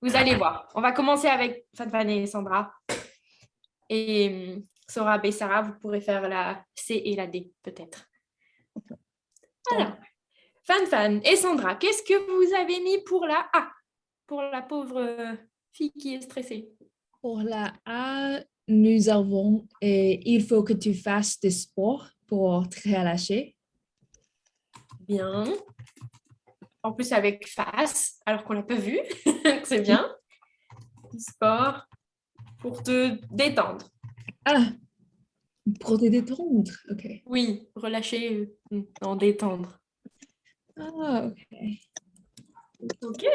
Vous allez voir. On va commencer avec Fanfan et Sandra. Et Sorab et Sarah, vous pourrez faire la C et la D, peut-être. Alors, Fanfan et Sandra, qu'est-ce que vous avez mis pour la A? Pour la pauvre fille qui est stressée. Pour la A, nous avons, il faut que tu fasses du sport pour te relâcher. Bien. En plus avec face, alors qu'on l'a pas vu. C'est bien. Du sport pour te détendre. Ah, pour te détendre. OK. Oui, relâcher, en détendre. Ah, OK. Ok,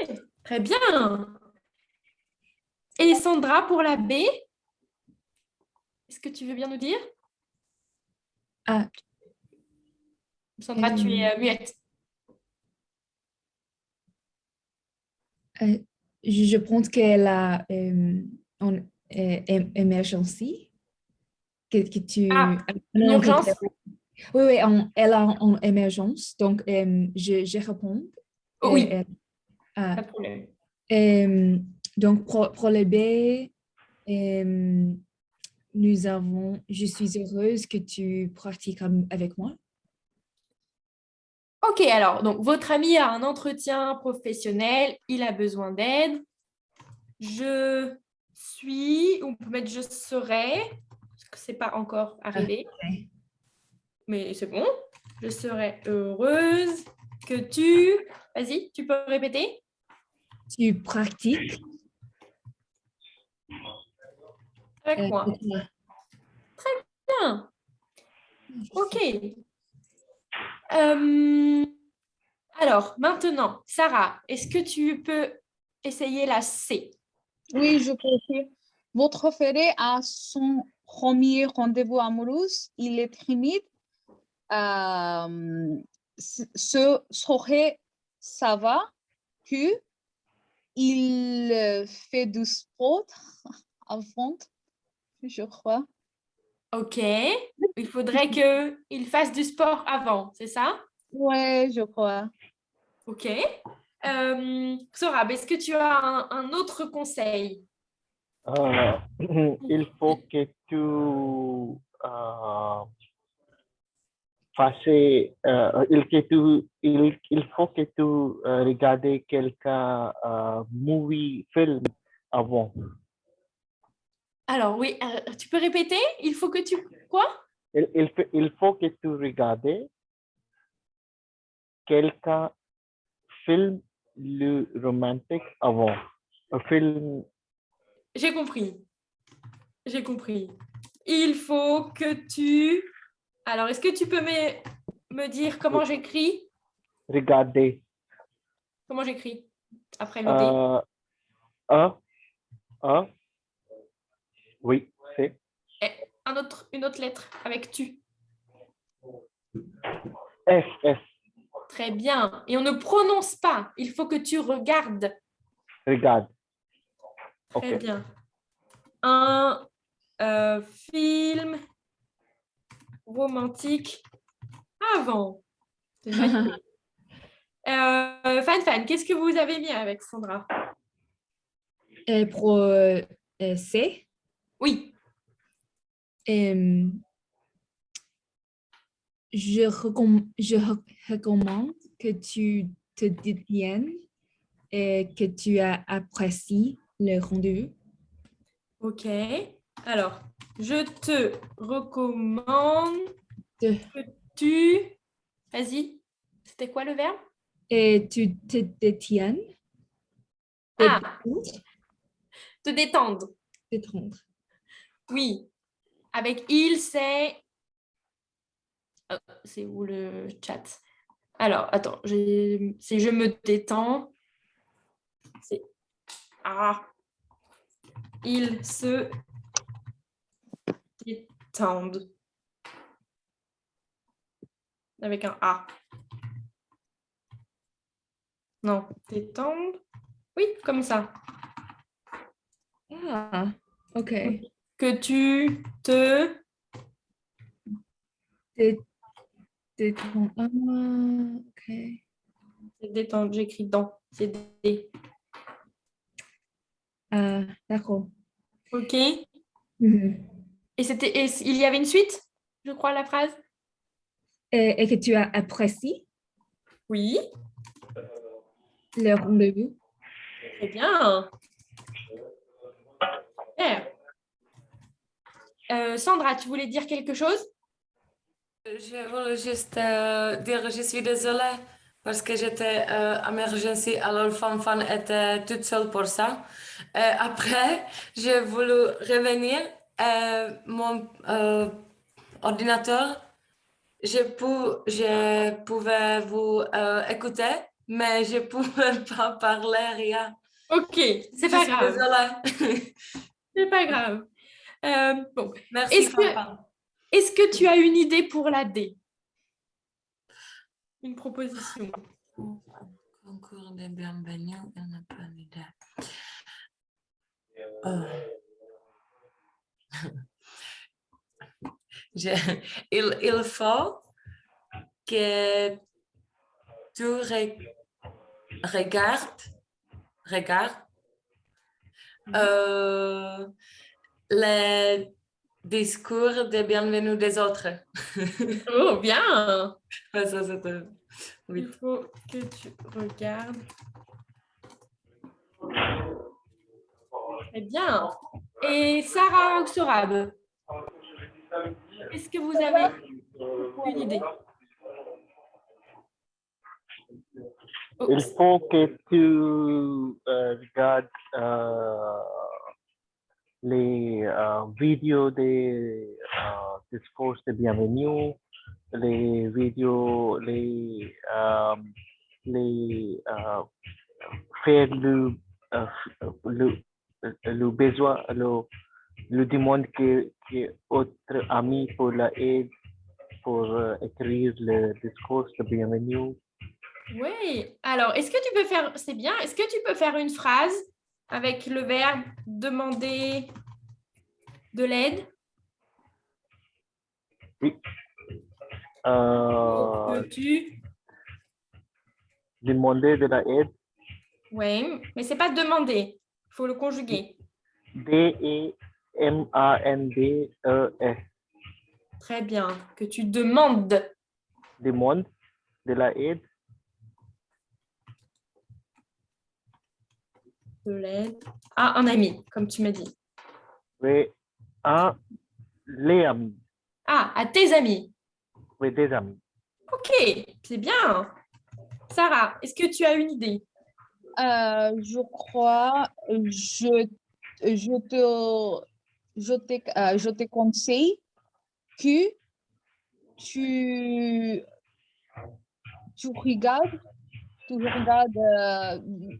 très bien. Et Sandra pour la B, est-ce que tu veux bien nous dire? Ah, Sandra, tu es muette. je pense qu'elle a une emergency. Que tu... Ah, une Non, urgence? oui, oui, elle a une émergence. Donc, je réponds. Oh, oui, Ah, pas de problème. donc, pour le B, je suis heureuse que tu pratiques avec moi. Ok, alors, donc votre ami a un entretien professionnel, il a besoin d'aide. Je suis, on peut mettre je serai, parce que c'est pas encore arrivé, Ok. mais c'est bon. Je serai heureuse que tu... Vas-y, tu peux répéter? Tu pratiques Avec moi. avec moi. Bien. Ok. Euh, alors, maintenant, Sarah, est-ce que tu peux essayer la C? Oui, je préfère. Votre frère a son premier rendez-vous amoureux. Il est timide. Ce serait, ça va que il fait du sport avant, je crois. Ok. Il faudrait qu'il fasse du sport avant, c'est ça? Ouais, je crois. Ok. Sorab, est-ce que tu as un autre conseil? Il faut que tu fasses, il faut que tu regardes quelques movie film avant. Alors oui, tu peux répéter? Il faut que tu... Quoi? Il faut que tu regardes quelques films romantiques avant. Un film. J'ai compris. J'ai compris. Il faut que tu... Alors, est-ce que tu peux me dire comment j'écris? Regarder. Comment j'écris après le D? Un, un, oui, c'est Eh, une autre lettre avec tu. F, F, Très bien. Et on ne prononce pas. Il faut que tu regardes. regarde. Très Ok. bien. Un film romantique avant. C'est magnifique. Fan, qu'est-ce que vous avez mis avec Sandra? Pour C, Oui. je recommande que tu te détiennes et que tu apprécies le rendez-vous. Ok. Alors, je te recommande De- que tu... Vas-y. C'était quoi le verbe? Et tu te détiennes. Ah, Détendre. te détendre. Détendre. Oui. Avec il, c'est... c'est où le chat? Alors, attends. C'est je me détends. C'est... Ah. Ils se détendent. Avec un A. Non, détendre. Oui, comme ça. Ah, ok. Que tu te... Détendre. Ah, ok. C'est détendre, j'écris dans. C'est D. Ah, d'accord. Ok. Mhm. Et il y avait une suite, je crois, la phrase? Et que tu as apprécié Oui. le rendez-vous. Très bien. Super. Sandra, tu voulais dire quelque chose? Je voulais juste dire je suis désolée parce que j'étais emergency, alors Fan était toute seule pour ça. Après, j'ai voulu revenir mon ordinateur. Je pouvais vous écouter, mais je ne pouvais pas parler rien. Ok, c'est Je pas suis grave. désolée. C'est pas grave. Bon. Merci, Est-ce que tu as une idée pour la D? Une proposition. Concours de bienvenue, on n'a pas d'idée. Il faut que tu regardes les discours de bienvenue des autres. Oh, bien. Ouais, ça, c'était... Oui. Il faut que tu regardes. Très bien. Et Sarah ou Sorab, est-ce que vous avez une idée? Oh, Il faut que tu regardes les vidéos des discours de bienvenue, les vidéos, faire le besoin, le demande que autre ami pour la aide pour écrire le discours de bienvenue. oui. Alors, est-ce que tu peux faire, c'est bien, est-ce que tu peux faire une phrase avec le verbe demander de l'aide? Tu... Demander de la aide. Oui, mais c'est pas demander. Il faut le conjuguer. D-E-M-A-N-D-E-S. Très bien. Que tu demandes. Demande de la aide. De l'aide à un ami, comme tu m'as dit. Oui, à les amis. Ah, à tes amis. Oui, des amis. Ok, c'est bien. Sarah, est-ce que tu as une idée? Je crois, je te conseille que tu regardes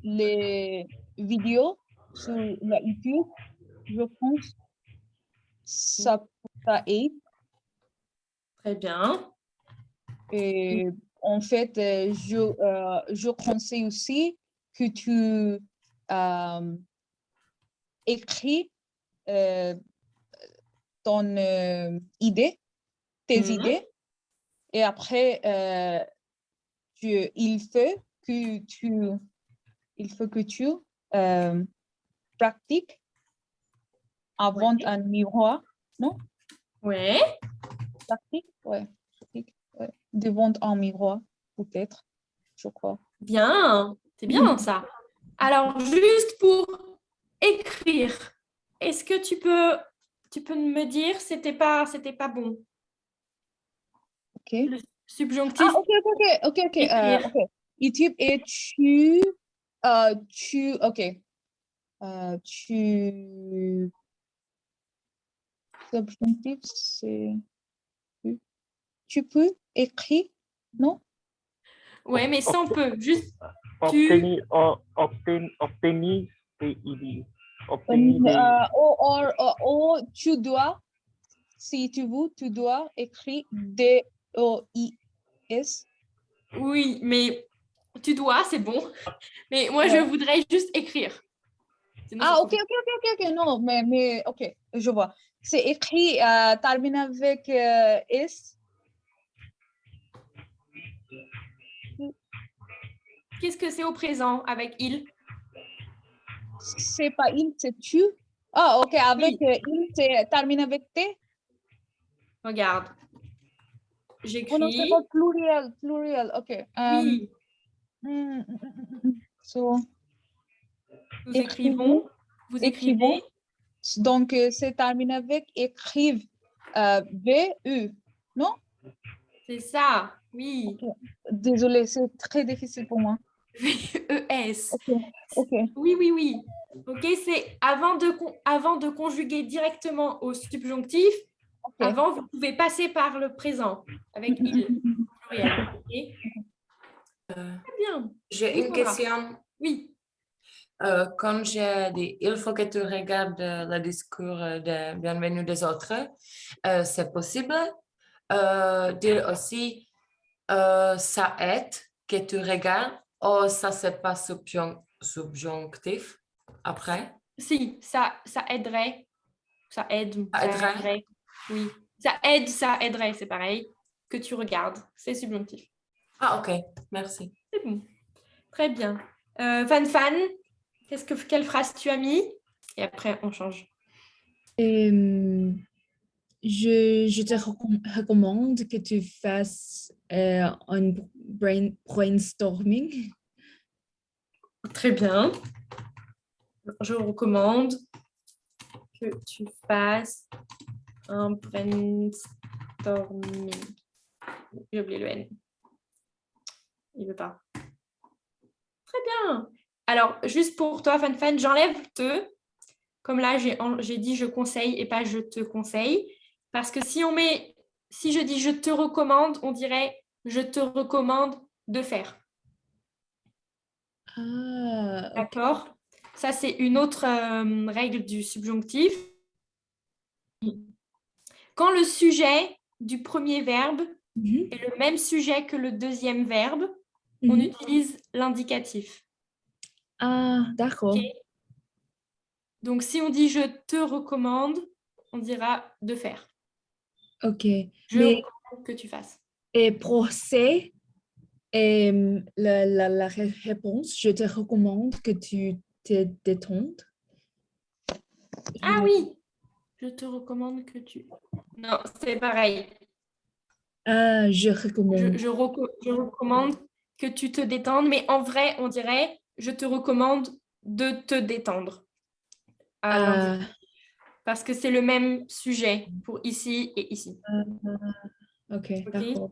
les vidéos sur la YouTube. Je pense ça aide. Très bien. Et en fait, je conseille aussi que tu écris ton idée, tes Mhm. idées, et après, il faut que tu pratiques avant Oui. un miroir, non? Ouais. Pratique, ouais. Devant un miroir, peut-être, je crois. Bien. C'est bien ça. Alors, juste pour écrire, est-ce que tu peux me dire c'était pas bon? Ok. Le subjonctif. Ah, ok. Écrire. Ok. YouTube et ok. Subjonctif, c'est tu peux écrire, non? Ouais, mais sans peu. Juste Obtenir, obtenir des idées. Obtenir des... Ou tu dois, si tu veux, tu dois écrire D-O-I-S. oui, mais tu dois, c'est bon. Mais moi, je Ouais. voudrais juste écrire. Sinon, c'est Ah, trop ok, non, mais ok, je vois. C'est écrit, termine avec S. Qu'est-ce que c'est au présent avec il? C'est pas il, c'est tu. Ah, ok, avec il, c'est termine avec T. Regarde. Oh non, c'est J'écris. pas pluriel, ok. Oui, So, nous écrivons. Vous écrivez. Donc, c'est terminé avec écrive. V-U, non? C'est ça. Oui. Okay. Désolée, c'est très difficile pour moi. V-E-S. Ok. Oui. Ok, c'est avant de conjuguer directement au subjonctif. Okay. Avant, vous pouvez passer par le présent avec il. Pluriel. Okay. Très bien. J'ai une question. Oui. Quand j'ai dit il faut que tu regardes le discours de bienvenue des autres, c'est possible dire aussi ça aide que tu regardes ou ça c'est pas subjonctif après? Si, ça aiderait. Ça aide. Ça aiderait? aiderait. Oui. Ça aiderait, c'est pareil. Que tu regardes. C'est subjonctif. Ah, ok. Merci. C'est bon. Très bien. Fan, quelle phrase tu as mis? Et après, on change. Je te recommande que tu fasses un brainstorming. Très bien. Je recommande que tu fasses un brainstorming. J'ai oublié le N. Il ne veut pas. Très bien. Alors, juste pour toi, Fan, j'enlève te. Comme là, j'ai dit je conseille et pas je te conseille. Parce que si je dis je te recommande, on dirait je te recommande de faire. Ah, ok. D'accord? Ça, c'est une autre règle du subjonctif. Quand le sujet du premier verbe Mhm, est le même sujet que le deuxième verbe, on mhm. utilise l'indicatif. Ah, d'accord. Ok. Donc, si on dit je te recommande, on dira de faire. Ok. Je Mais recommande que tu fasses. et pour C, la réponse, je te recommande que tu te détendes. Ah oui, je te recommande que tu... Non, c'est pareil. Ah, je recommande. Je recommande que tu te détendes, mais en vrai, on dirait je te recommande de te détendre à lundi. Ah, Parce que c'est le même sujet pour ici et ici. ok, Ok, d'accord.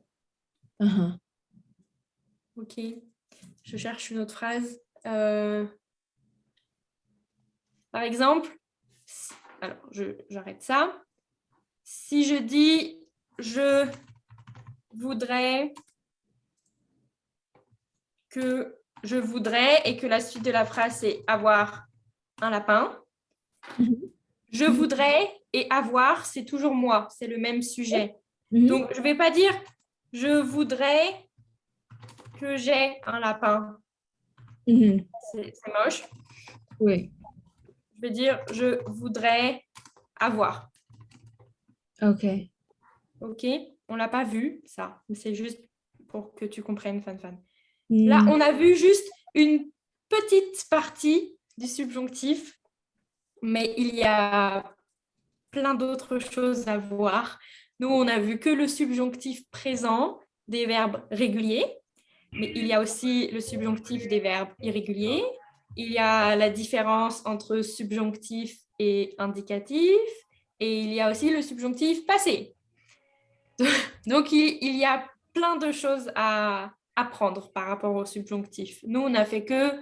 Uh-huh. ok. Je cherche une autre phrase. Par exemple, alors j'arrête ça. Si je dis je voudrais que je voudrais et que la suite de la phrase c'est avoir un lapin. Mhm. Je voudrais et avoir, c'est toujours moi, c'est le même sujet. Mhm. Donc, je ne vais pas dire je voudrais que j'ai un lapin. Mhm. C'est moche. Oui, Je vais dire je voudrais avoir. ok. Ok? On ne l'a pas vu, ça, mais c'est juste pour que tu comprennes, Fan. Mm. Là, on a vu juste une petite partie du subjonctif, mais il y a plein d'autres choses à voir. Nous, on a vu que le subjonctif présent des verbes réguliers, mais il y a aussi le subjonctif des verbes irréguliers. Il y a la différence entre subjonctif et indicatif, et il y a aussi le subjonctif passé. Donc, il y a plein de choses à apprendre par rapport au subjonctif. Nous, on n'a fait que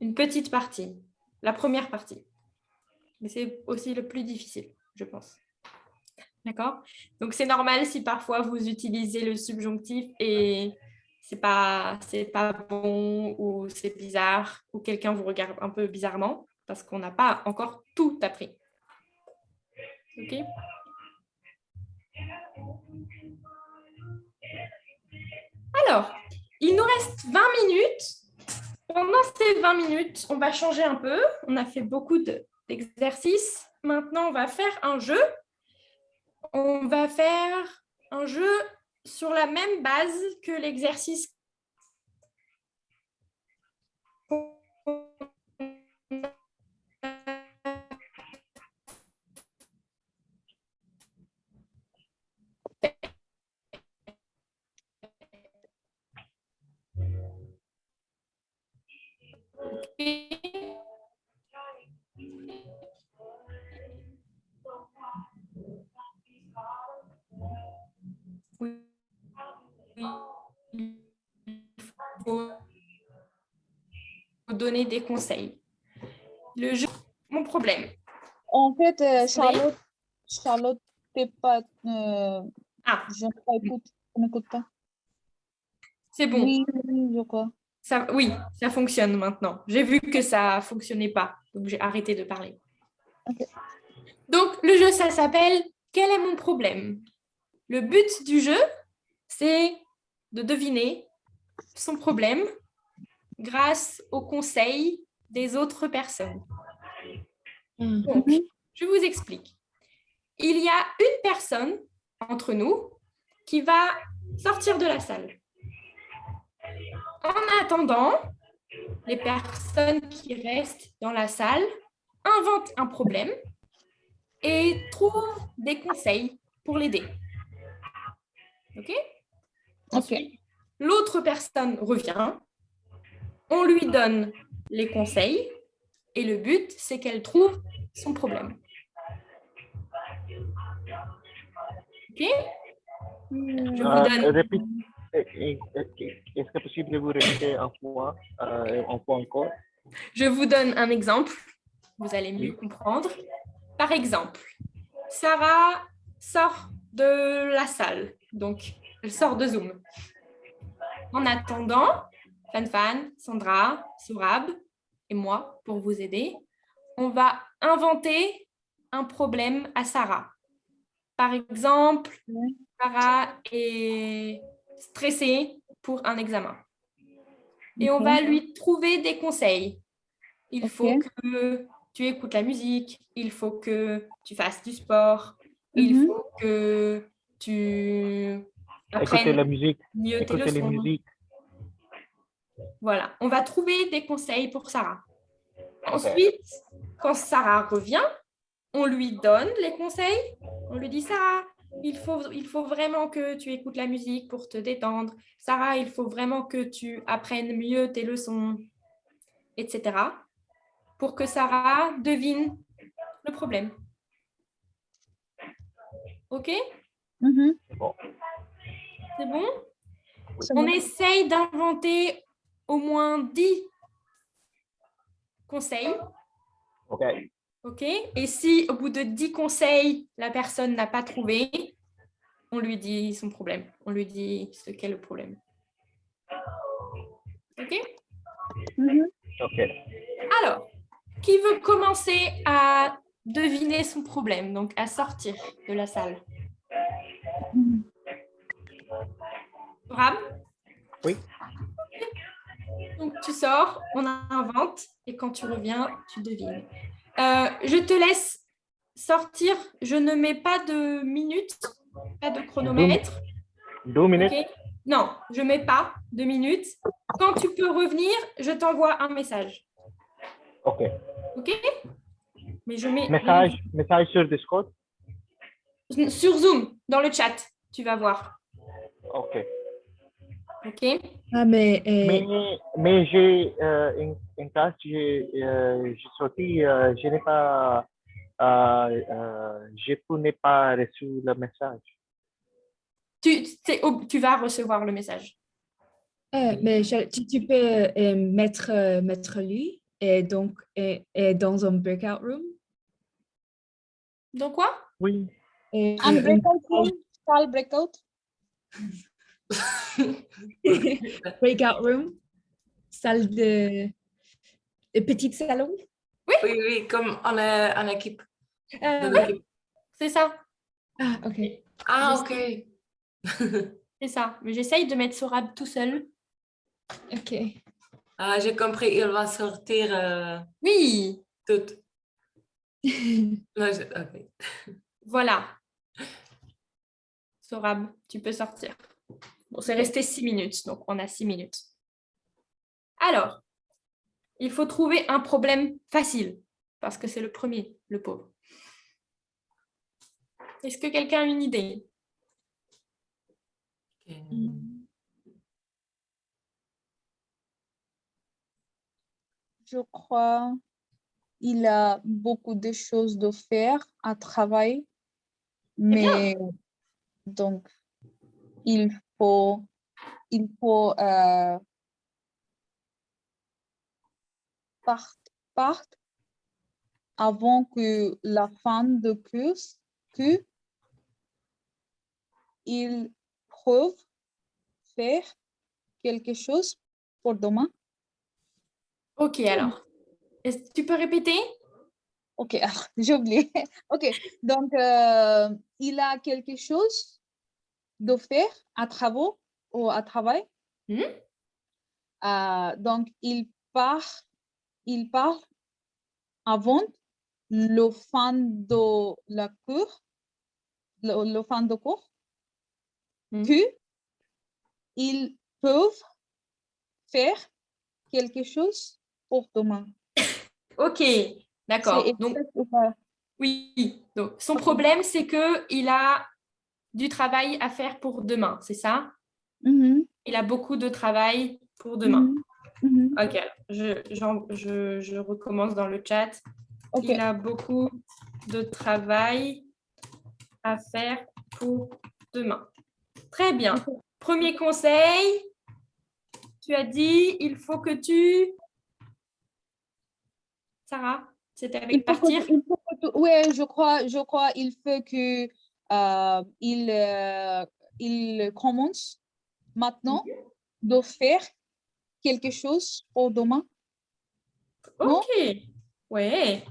une petite partie, la première partie. Mais c'est aussi le plus difficile, je pense. D'accord? Donc, c'est normal si parfois vous utilisez le subjonctif et c'est pas bon ou c'est bizarre ou quelqu'un vous regarde un peu bizarrement parce qu'on n'a pas encore tout appris. OK? Alors, il nous reste 20 minutes. Pendant ces 20 minutes, on va changer un peu. On a fait beaucoup d'exercices. Maintenant, on va faire un jeu. On va faire un jeu sur la même base que l'exercice. Il faut donner des conseils. Le jeu, mon problème. En fait, Attendez. Charlotte, t'es pas, Ah, je n'écoute pas. c'est bon. Oui, je crois. Oui, ça fonctionne maintenant. J'ai vu que ça ne fonctionnait pas, donc j'ai arrêté de parler. Ok. Donc, le jeu, ça s'appelle « Quel est mon problème ?» Le but du jeu, c'est de deviner son problème grâce aux conseils des autres personnes. Donc, je vous explique. Il y a une personne entre nous qui va sortir de la salle. En attendant, les personnes qui restent dans la salle inventent un problème et trouvent des conseils pour l'aider. OK? Ensuite, l'autre personne revient, on lui donne les conseils et le but, c'est qu'elle trouve son problème. OK? Je vous donne... Est-ce que possible de vous répéter un point encore? Je vous donne un exemple, vous allez mieux comprendre. Par exemple, Sarah sort de la salle, donc elle sort de Zoom. En attendant, Fan, Sandra, Sourab et moi, pour vous aider, on va inventer un problème à Sarah. Par exemple, Sarah est stressée pour un examen. Et on va lui trouver des conseils. Il faut que tu écoutes la musique, il faut que tu fasses du sport, il faut que tu apprennes Écoutez la musique. mieux tes Écoutez les leçons. musiques. Voilà, on va trouver des conseils pour Sarah. Ok. Ensuite, quand Sarah revient, on lui donne les conseils. On lui dit, Sarah, il faut vraiment que tu écoutes la musique pour te détendre. Sarah, il faut vraiment que tu apprennes mieux tes leçons, etc. Pour que Sarah devine le problème. OK? Bon. C'est bon? C'est On bon. essaye d'inventer au moins 10 conseils. Ok. OK? Et si au bout de 10 conseils, la personne n'a pas trouvé, on lui dit son problème. On lui dit ce qu'est le problème. OK? Ok. Alors, qui veut commencer à deviner son problème, donc à sortir de la salle? Ram? Oui. Donc, tu sors, on invente, et quand tu reviens, tu devines. Je te laisse sortir. Je ne mets pas de minutes, pas de chronomètre. 2 minutes. OK? Non, je ne mets pas de minutes. Quand tu peux revenir, je t'envoie un message. Ok. OK? Mais je mets Message sur Discord. sur Zoom, dans le chat, tu vas voir. Ok. OK? Ah, mais Mais j'ai une tâche, j'ai sorti, je n'ai pas, je n'ai pas reçu le message. Tu vas recevoir le message. mais tu peux mettre lui et donc et dans un breakout room. Donc quoi? Oui. Et Un breakout room, salle breakout. breakout room, salle de petit salon. Oui, comme on est en équipe. Oui, c'est ça. Ah, ok. Ah, ok. C'est ça. Mais j'essaye de mettre Sorab tout seul. Ok. Ah, j'ai compris, il va sortir Oui, tout. Non, ok. voilà. Sorab, tu peux sortir. Bon, c'est resté 6 minutes, donc on a 6 minutes. Alors, il faut trouver un problème facile, parce que c'est le premier, le pauvre. Est-ce que quelqu'un a une idée? Je crois il a beaucoup de choses de faire à travail, mais donc il faut part avant que la fin de course que il peut faire quelque chose pour demain. Ok, alors. Tu peux répéter? Ok, alors, j'ai oublié. Ok, donc il a quelque chose de faire à travail. Donc il part avant le fin de la cour, le fin de cours, que ils peuvent faire quelque chose pour demain. Ok, d'accord. Donc, oui. Donc, son problème, c'est qu'il a du travail à faire pour demain, c'est ça? Mhm, Il a beaucoup de travail pour demain. mhm. Ok, je recommence dans le chat. Ok. Il a beaucoup de travail à faire pour demain. Très bien. Premier conseil, tu as dit, il faut que tu... Sarah, c'était avec partir? Ouais, je crois, il faut que il commence maintenant de faire quelque chose pour demain. Non? Ok. Ouais.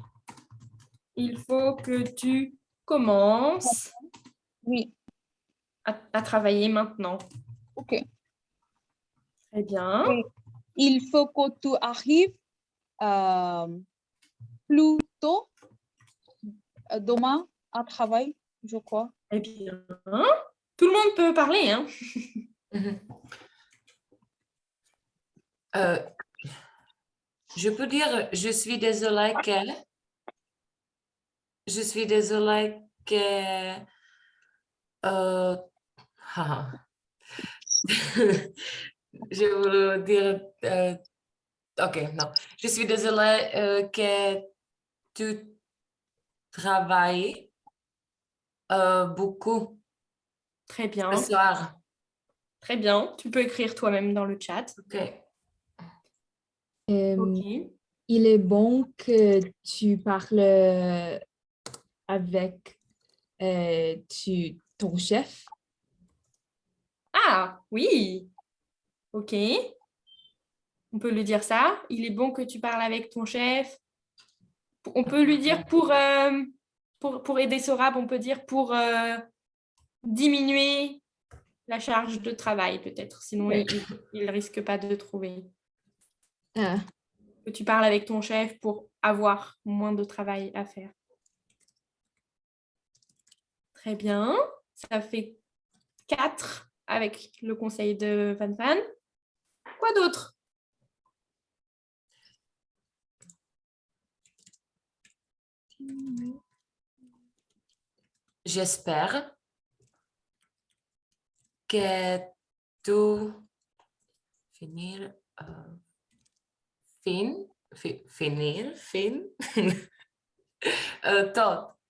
Il faut que tu commences Oui, à travailler maintenant. ok. Très bien. Oui. Il faut que tu arrives plus tôt demain à travail, je crois. Eh bien, tout le monde peut parler, hein? Mhm. Je peux dire, je suis désolée que... Je suis désolée que... haha. Je voulais dire... ok, non. Je suis désolée que tu travailles beaucoup Très bien. ce soir. Très bien. Tu peux écrire toi-même dans le chat. Ok. Ok. Il est bon que tu parles avec ton chef. Ah, oui. Ok. On peut lui dire ça. Il est bon que tu parles avec ton chef. On peut lui dire pour aider Sorab, on peut dire pour diminuer la charge de travail, peut-être. Sinon, il ne risque pas de trouver. Ah, Que tu parles avec ton chef pour avoir moins de travail à faire. Très bien. Ça fait 4 avec le conseil de Van Van. Quoi d'autre? J'espère que tu finir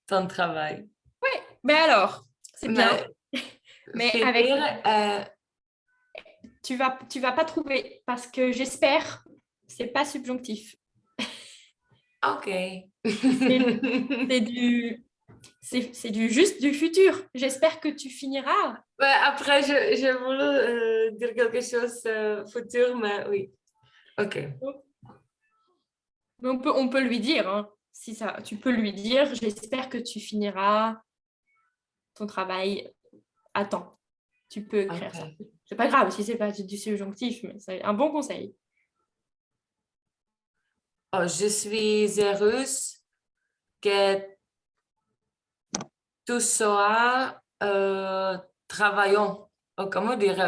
ton travail. Mais alors, c'est bien. Mais avec Finir, tu vas pas trouver parce que j'espère, c'est pas subjonctif. ok. C'est du juste du futur. J'espère que tu finiras. Ouais, après, je voulais dire quelque chose futur, mais oui. Ok. Mais on peut lui dire, hein, si ça, tu peux lui dire, j'espère que tu finiras ton travail à temps. Tu peux écrire Ok. ça. C'est pas grave si c'est pas du subjonctif, mais c'est un bon conseil. Oh, je suis heureuse que tu sois travaillant. Oh, comment dire?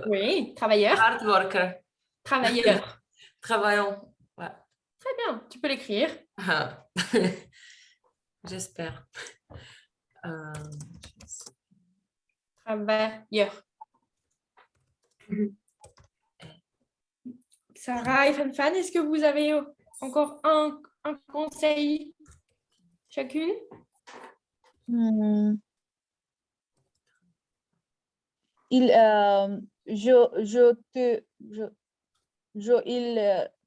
Oui, travailleur. Hard worker. Travailleur. Travaillant. Ouais. Très bien, tu peux l'écrire. Ah. J'espère. Travailleur. Sarah et Fan, est-ce que vous avez encore un conseil chacune? Il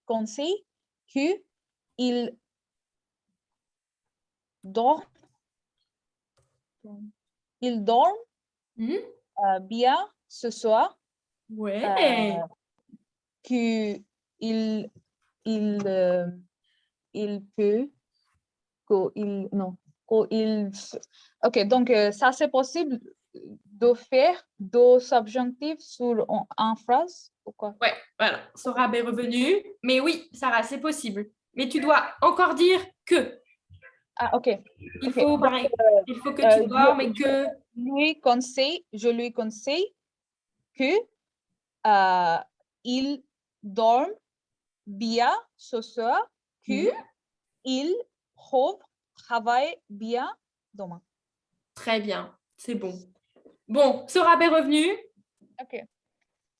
conseille que il dorme bien ce soir, Ouais. que il peut non ok, donc ça c'est possible de faire deux subjonctifs sur en phrase ou quoi? Ouais, voilà. Sorab est revenu. Mais oui, Sarah, c'est possible. Mais tu dois encore dire que. Ah, ok. Il faut, il faut que tu dormes et que. Je lui conseille que il dorme bien ce soir, que il travaille bien demain. Très bien, c'est bon. Bon, Sorab est revenu. Ok.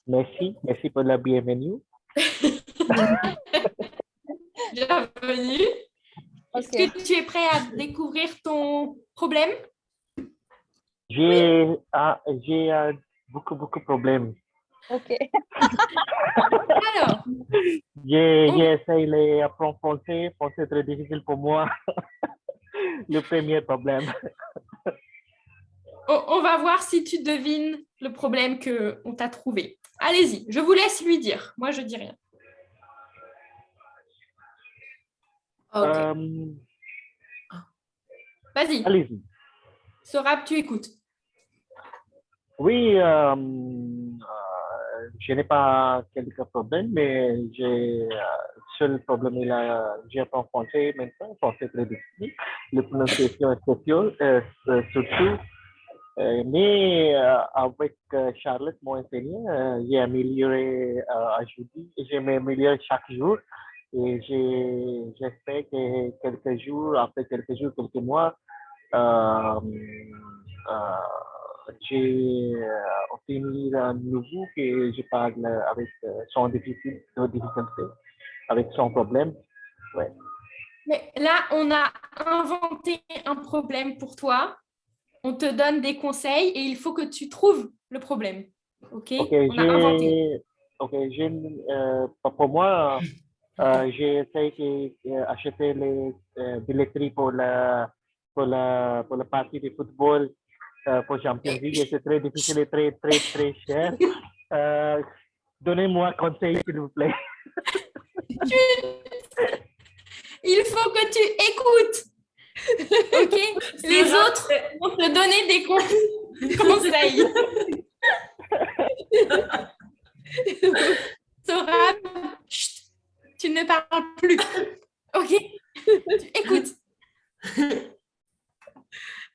Merci pour la bienvenue. Bienvenue. Est-ce Ok. que tu es prêt à découvrir ton problème? J'ai beaucoup de problèmes. Ok. Alors, J'ai essayé de apprendre français. Français est très difficile pour moi. Le premier problème. on va voir si tu devines le problème qu'on t'a trouvé. Allez-y, je vous laisse lui dire. Moi, je dis rien. Ok. Vas-y, Allez-y. Sorab, tu écoutes. Oui, je n'ai pas quelques problèmes, mais seul problème est là, j'apprends français maintenant, français très difficile, la prononciation est spéciale, surtout. Mais avec Charlotte, mon enseignant, j'ai amélioré aujourd'hui, j'ai amélioré chaque jour et j'espère que quelques mois, euh, j'ai obtenu un nouveau que je parle avec son difficulté, avec son problème. Ouais. Mais là, on a inventé un problème pour toi. On te donne des conseils et il faut que tu trouves le problème. OK? Ok, On a inventé. pour moi, j'ai essayé d'acheter les billetteries pour la partie de football pour Champions League et c'est très difficile et très cher. Donnez-moi un conseil, s'il vous plaît. Il faut que tu écoutes. OK? Les autres vont te donner des conseils. Sorab, chut, tu ne parles plus. OK? Tu écoutes.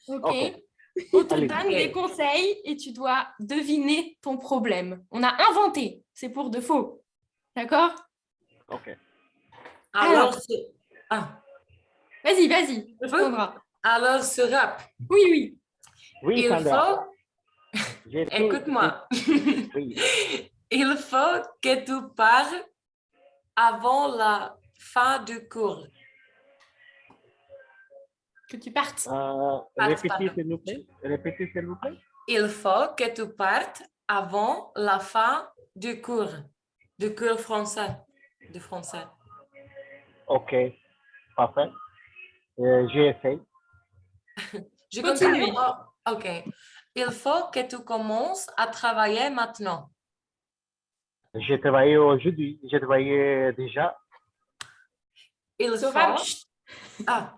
OK? Ok. On te Allez-y. donne des conseils et tu dois deviner ton problème. On a inventé. C'est pour de faux. D'accord? Ok. Alors. Ah, Vas-y, Sandra. alors Sorab, Oui. Oui, il Sandra. faut, J'ai tout- écoute-moi, Oui. il faut que tu parles avant la fin du cours. Que tu partes. Répétez, s'il vous plaît. Répétez, s'il vous plaît. Il faut que tu partes avant la fin du cours français. De français. Ok, parfait. J'essaie. Je Continue. continue. Oh, ok. Il faut que tu commences à travailler maintenant. J'ai travaillé aujourd'hui. J'ai travaillé déjà. Il Sorab, faut... chut. Ah.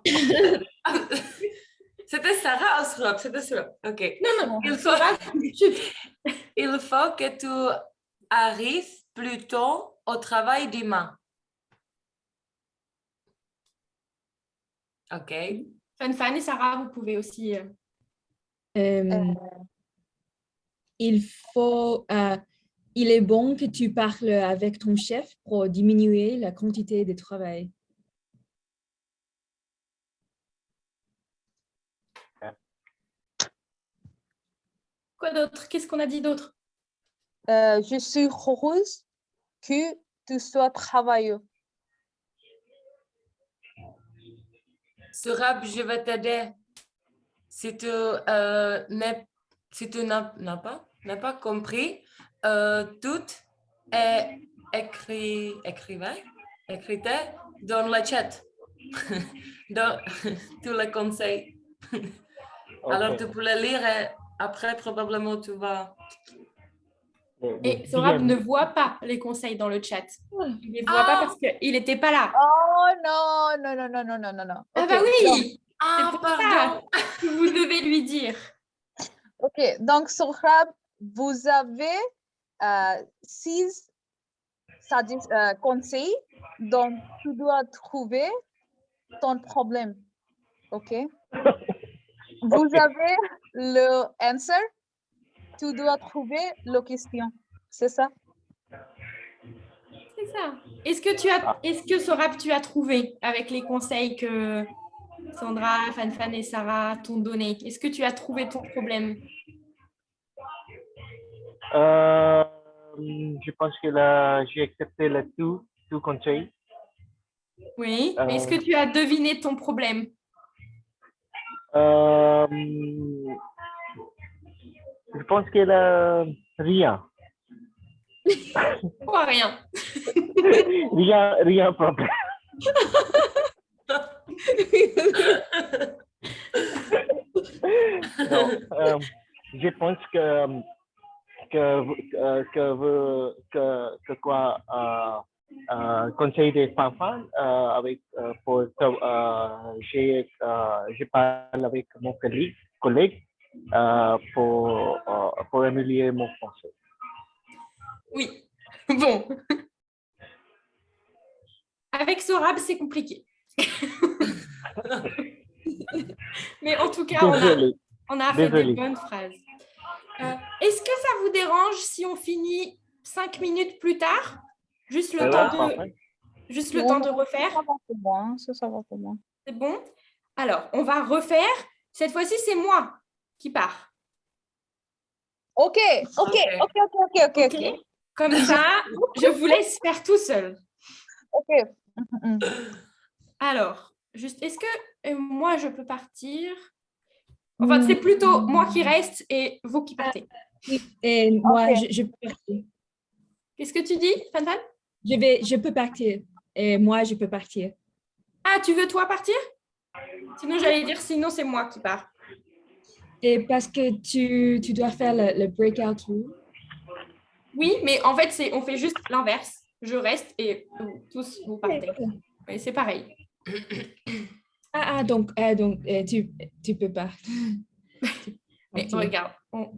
C'était Sarah ou Sorab? C'était Sorab. Ok. Non. Il faut... Sorab, chut. Il faut que tu arrives plus tôt au travail demain. Ok. Fan et Sarah, vous pouvez aussi. Il faut, il est bon que tu parles avec ton chef pour diminuer la quantité de travail. Quoi d'autre? Qu'est-ce qu'on a dit d'autre? Je suis heureuse que tu sois travailleux. Sorab, je vais t'aider. Si tu n'as pas compris, tout est écrit dans le chat, dans tous les conseils. Ok. Alors, tu peux le lire et après, probablement, tu vas... Et Sorab ne voit pas les conseils dans le chat. Il ne les voit pas parce qu'il n'était pas là. Oh non. Ah Ok, bah oui, Ah, pour pardon. ça que vous devez lui dire. Ok, donc Sorab, vous avez 6 conseils dont tu dois trouver ton problème. Ok? Vous Ok. avez le answer, tu dois trouver la question. C'est ça? C'est ça. Est-ce que Sorab, tu as trouvé avec les conseils que Sandra, Fan et Sarah t'ont donné? Est-ce que tu as trouvé ton problème? Je pense que là, j'ai accepté le tout conseil. Oui. Est-ce que tu as deviné ton problème? Je pense que là, rien. Quoi, rien? Rien problème. Non, je pense que quoi conseil des enfants avec je parle avec mon collègue pour améliorer mon français. Oui. Bon. Avec Sorab, c'est compliqué. Mais en tout cas, Désolé. on a fait Désolé. des bonnes phrases. Est-ce que ça vous dérange si on finit 5 minutes plus tard? Juste le temps de refaire. Ça va pour moi. Ça va pour moi. C'est bon? Alors, on va refaire. Cette fois-ci, c'est moi qui pars. Ok. Comme ça, je vous laisse faire tout seul. Ok. Alors, juste, est-ce que moi, je peux partir? Enfin, c'est plutôt moi qui reste et vous qui partez. Et moi, Ok. je peux partir. Qu'est-ce que tu dis, Fanfan? Je peux partir. Et moi, je peux partir. Ah, tu veux toi partir? Sinon, j'allais dire, sinon, c'est moi qui pars. Et parce que tu dois faire le breakout room. Oui, mais en fait, on fait juste l'inverse. Je reste et vous, tous, vous partez. Oui, c'est pareil. Donc tu peux pas. Mais regarde,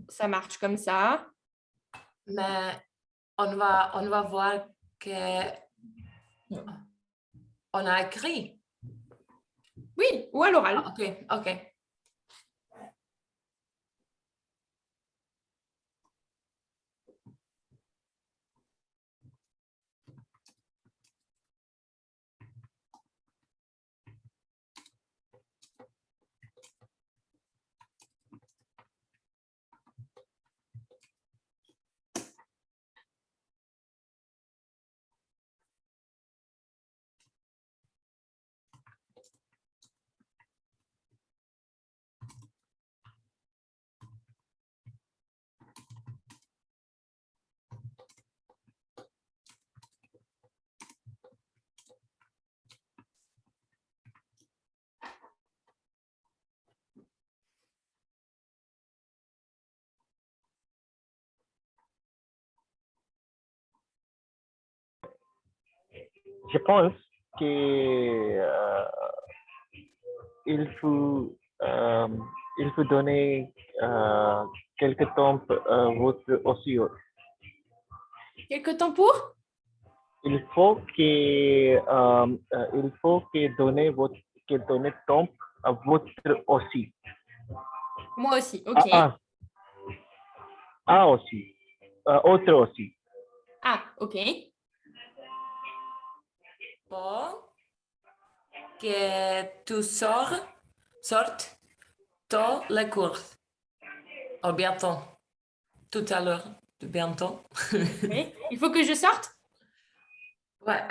ça marche comme ça. Mais on va voir que on a écrit. Oui, ou à l'oral. Ok. Je pense que il faut donner quelque temps votre aussi. Quelque temps pour? Il faut donner temps à votre aussi. Moi aussi, ok. Aussi. Autre aussi. Ah, ok. Pour que tu sortes dans les courses. Au bientôt. Tout à l'heure. Bientôt. Oui. Il faut que je sorte? Ouais.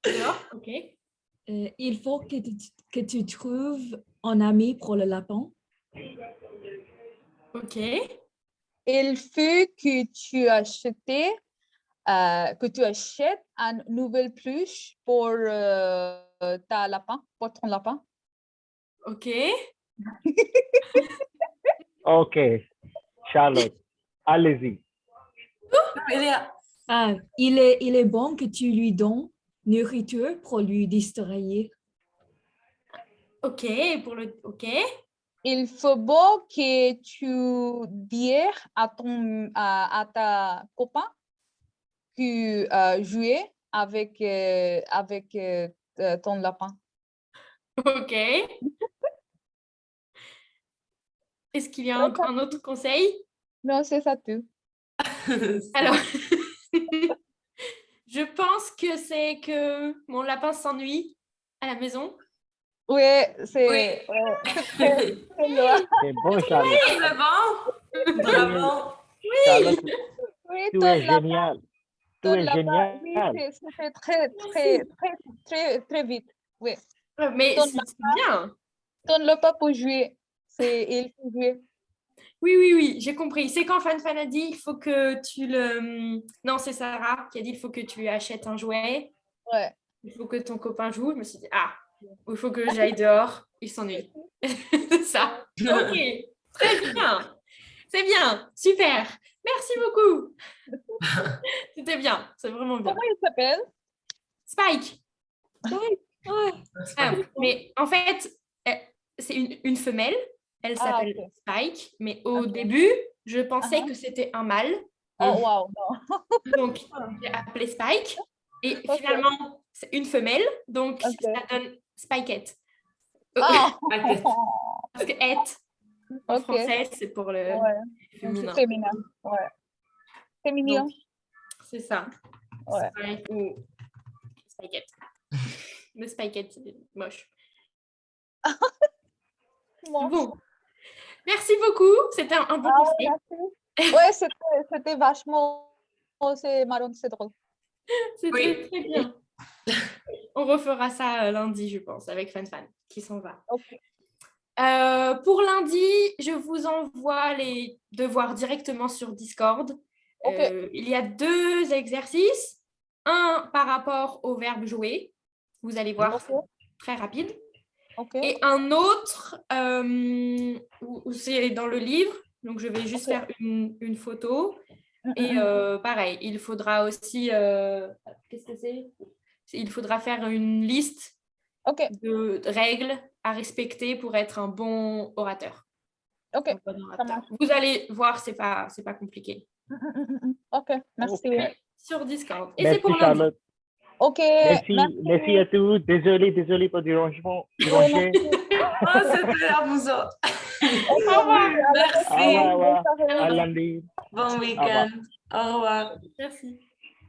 Dehors, ok. Il faut que tu trouves un ami pour le lapin. Ok. Il faut que tu achètes un nouvel peluche pour pour ton lapin. Ok. Ok. Charlotte, allez-y. Il est bon que tu lui donnes nourriture pour lui distraire. Ok, ok. Il faut beau que tu dises à ta copain que jouer avec ton lapin. Ok. Est-ce qu'il y a un autre conseil? Non, c'est ça tout. Alors, je pense que c'est que mon lapin s'ennuie à la maison. Oui, c'est très loin. C'est bon, Charlotte. C'est bon. Bravo. Charlotte, Oui, tu ton es lapin, génial. Tu ton es lapin, oui, génial. c'était très vite. Oui, Mais Ton c'est bien. donne le pas pour jouer. Il faut jouer. Oui, j'ai compris. C'est quand Fan a dit il faut que tu le. Non, c'est Sarah qui a dit il faut que tu lui achètes un jouet. Ouais. Il faut que ton copain joue. Je me suis dit ah, il faut que j'aille dehors. Il s'ennuie. C'est ça. Ok, très bien. C'est bien, super. Merci beaucoup. C'était bien, c'est vraiment bien. Comment il s'appelle? Spike. Ouais. Mais en fait, c'est une femelle. Elle Ah, s'appelle ok. Spike. Mais au Ok. début, je pensais Uh-huh. que c'était un mâle. Oh, wow, non. Donc, j'ai appelé Spike. Et Ok. finalement, c'est une femelle. Donc, Ok. ça donne Spikette. Ah, Spikette. Parce que et, en ok. français, c'est pour le Ouais, féminin. féminin. Ouais. C'est mignon. Donc, c'est ça. Ouais. Spike ou Spikette. Le Spikette, c'est moche. Bon. Bon. Merci beaucoup. C'était un bon Ah, conseil. merci. Ouais, c'était vachement. C'est marrant, c'est drôle. C'était Oui. très bien. On refera ça lundi, je pense, avec Fan qui s'en va. Ok. Pour lundi, je vous envoie les devoirs directement sur Discord. Ok. Il y a 2 exercices. Un par rapport au verbe jouer. Vous allez voir, Ok. c'est très rapide. Ok. Et un autre, où c'est dans le livre. Donc, je vais juste Ok. faire une photo. Et pareil, il faudra aussi... qu'est-ce que c'est? Il faudra faire une liste Ok. de règles à respecter pour être un bon orateur. Ok. Un bon orateur. marche. Vous allez voir, c'est pas compliqué. Ok. Merci. Ok. Sur Discord. Et c'est Merci pour lundi. Charlotte. Ok. Merci à tous. Désolé pour le dérangement. Merci. Oh, c'était amusant. Au revoir. Merci. Au revoir. Bonne soirée. À lundi. Bon week-end. Au revoir. Merci.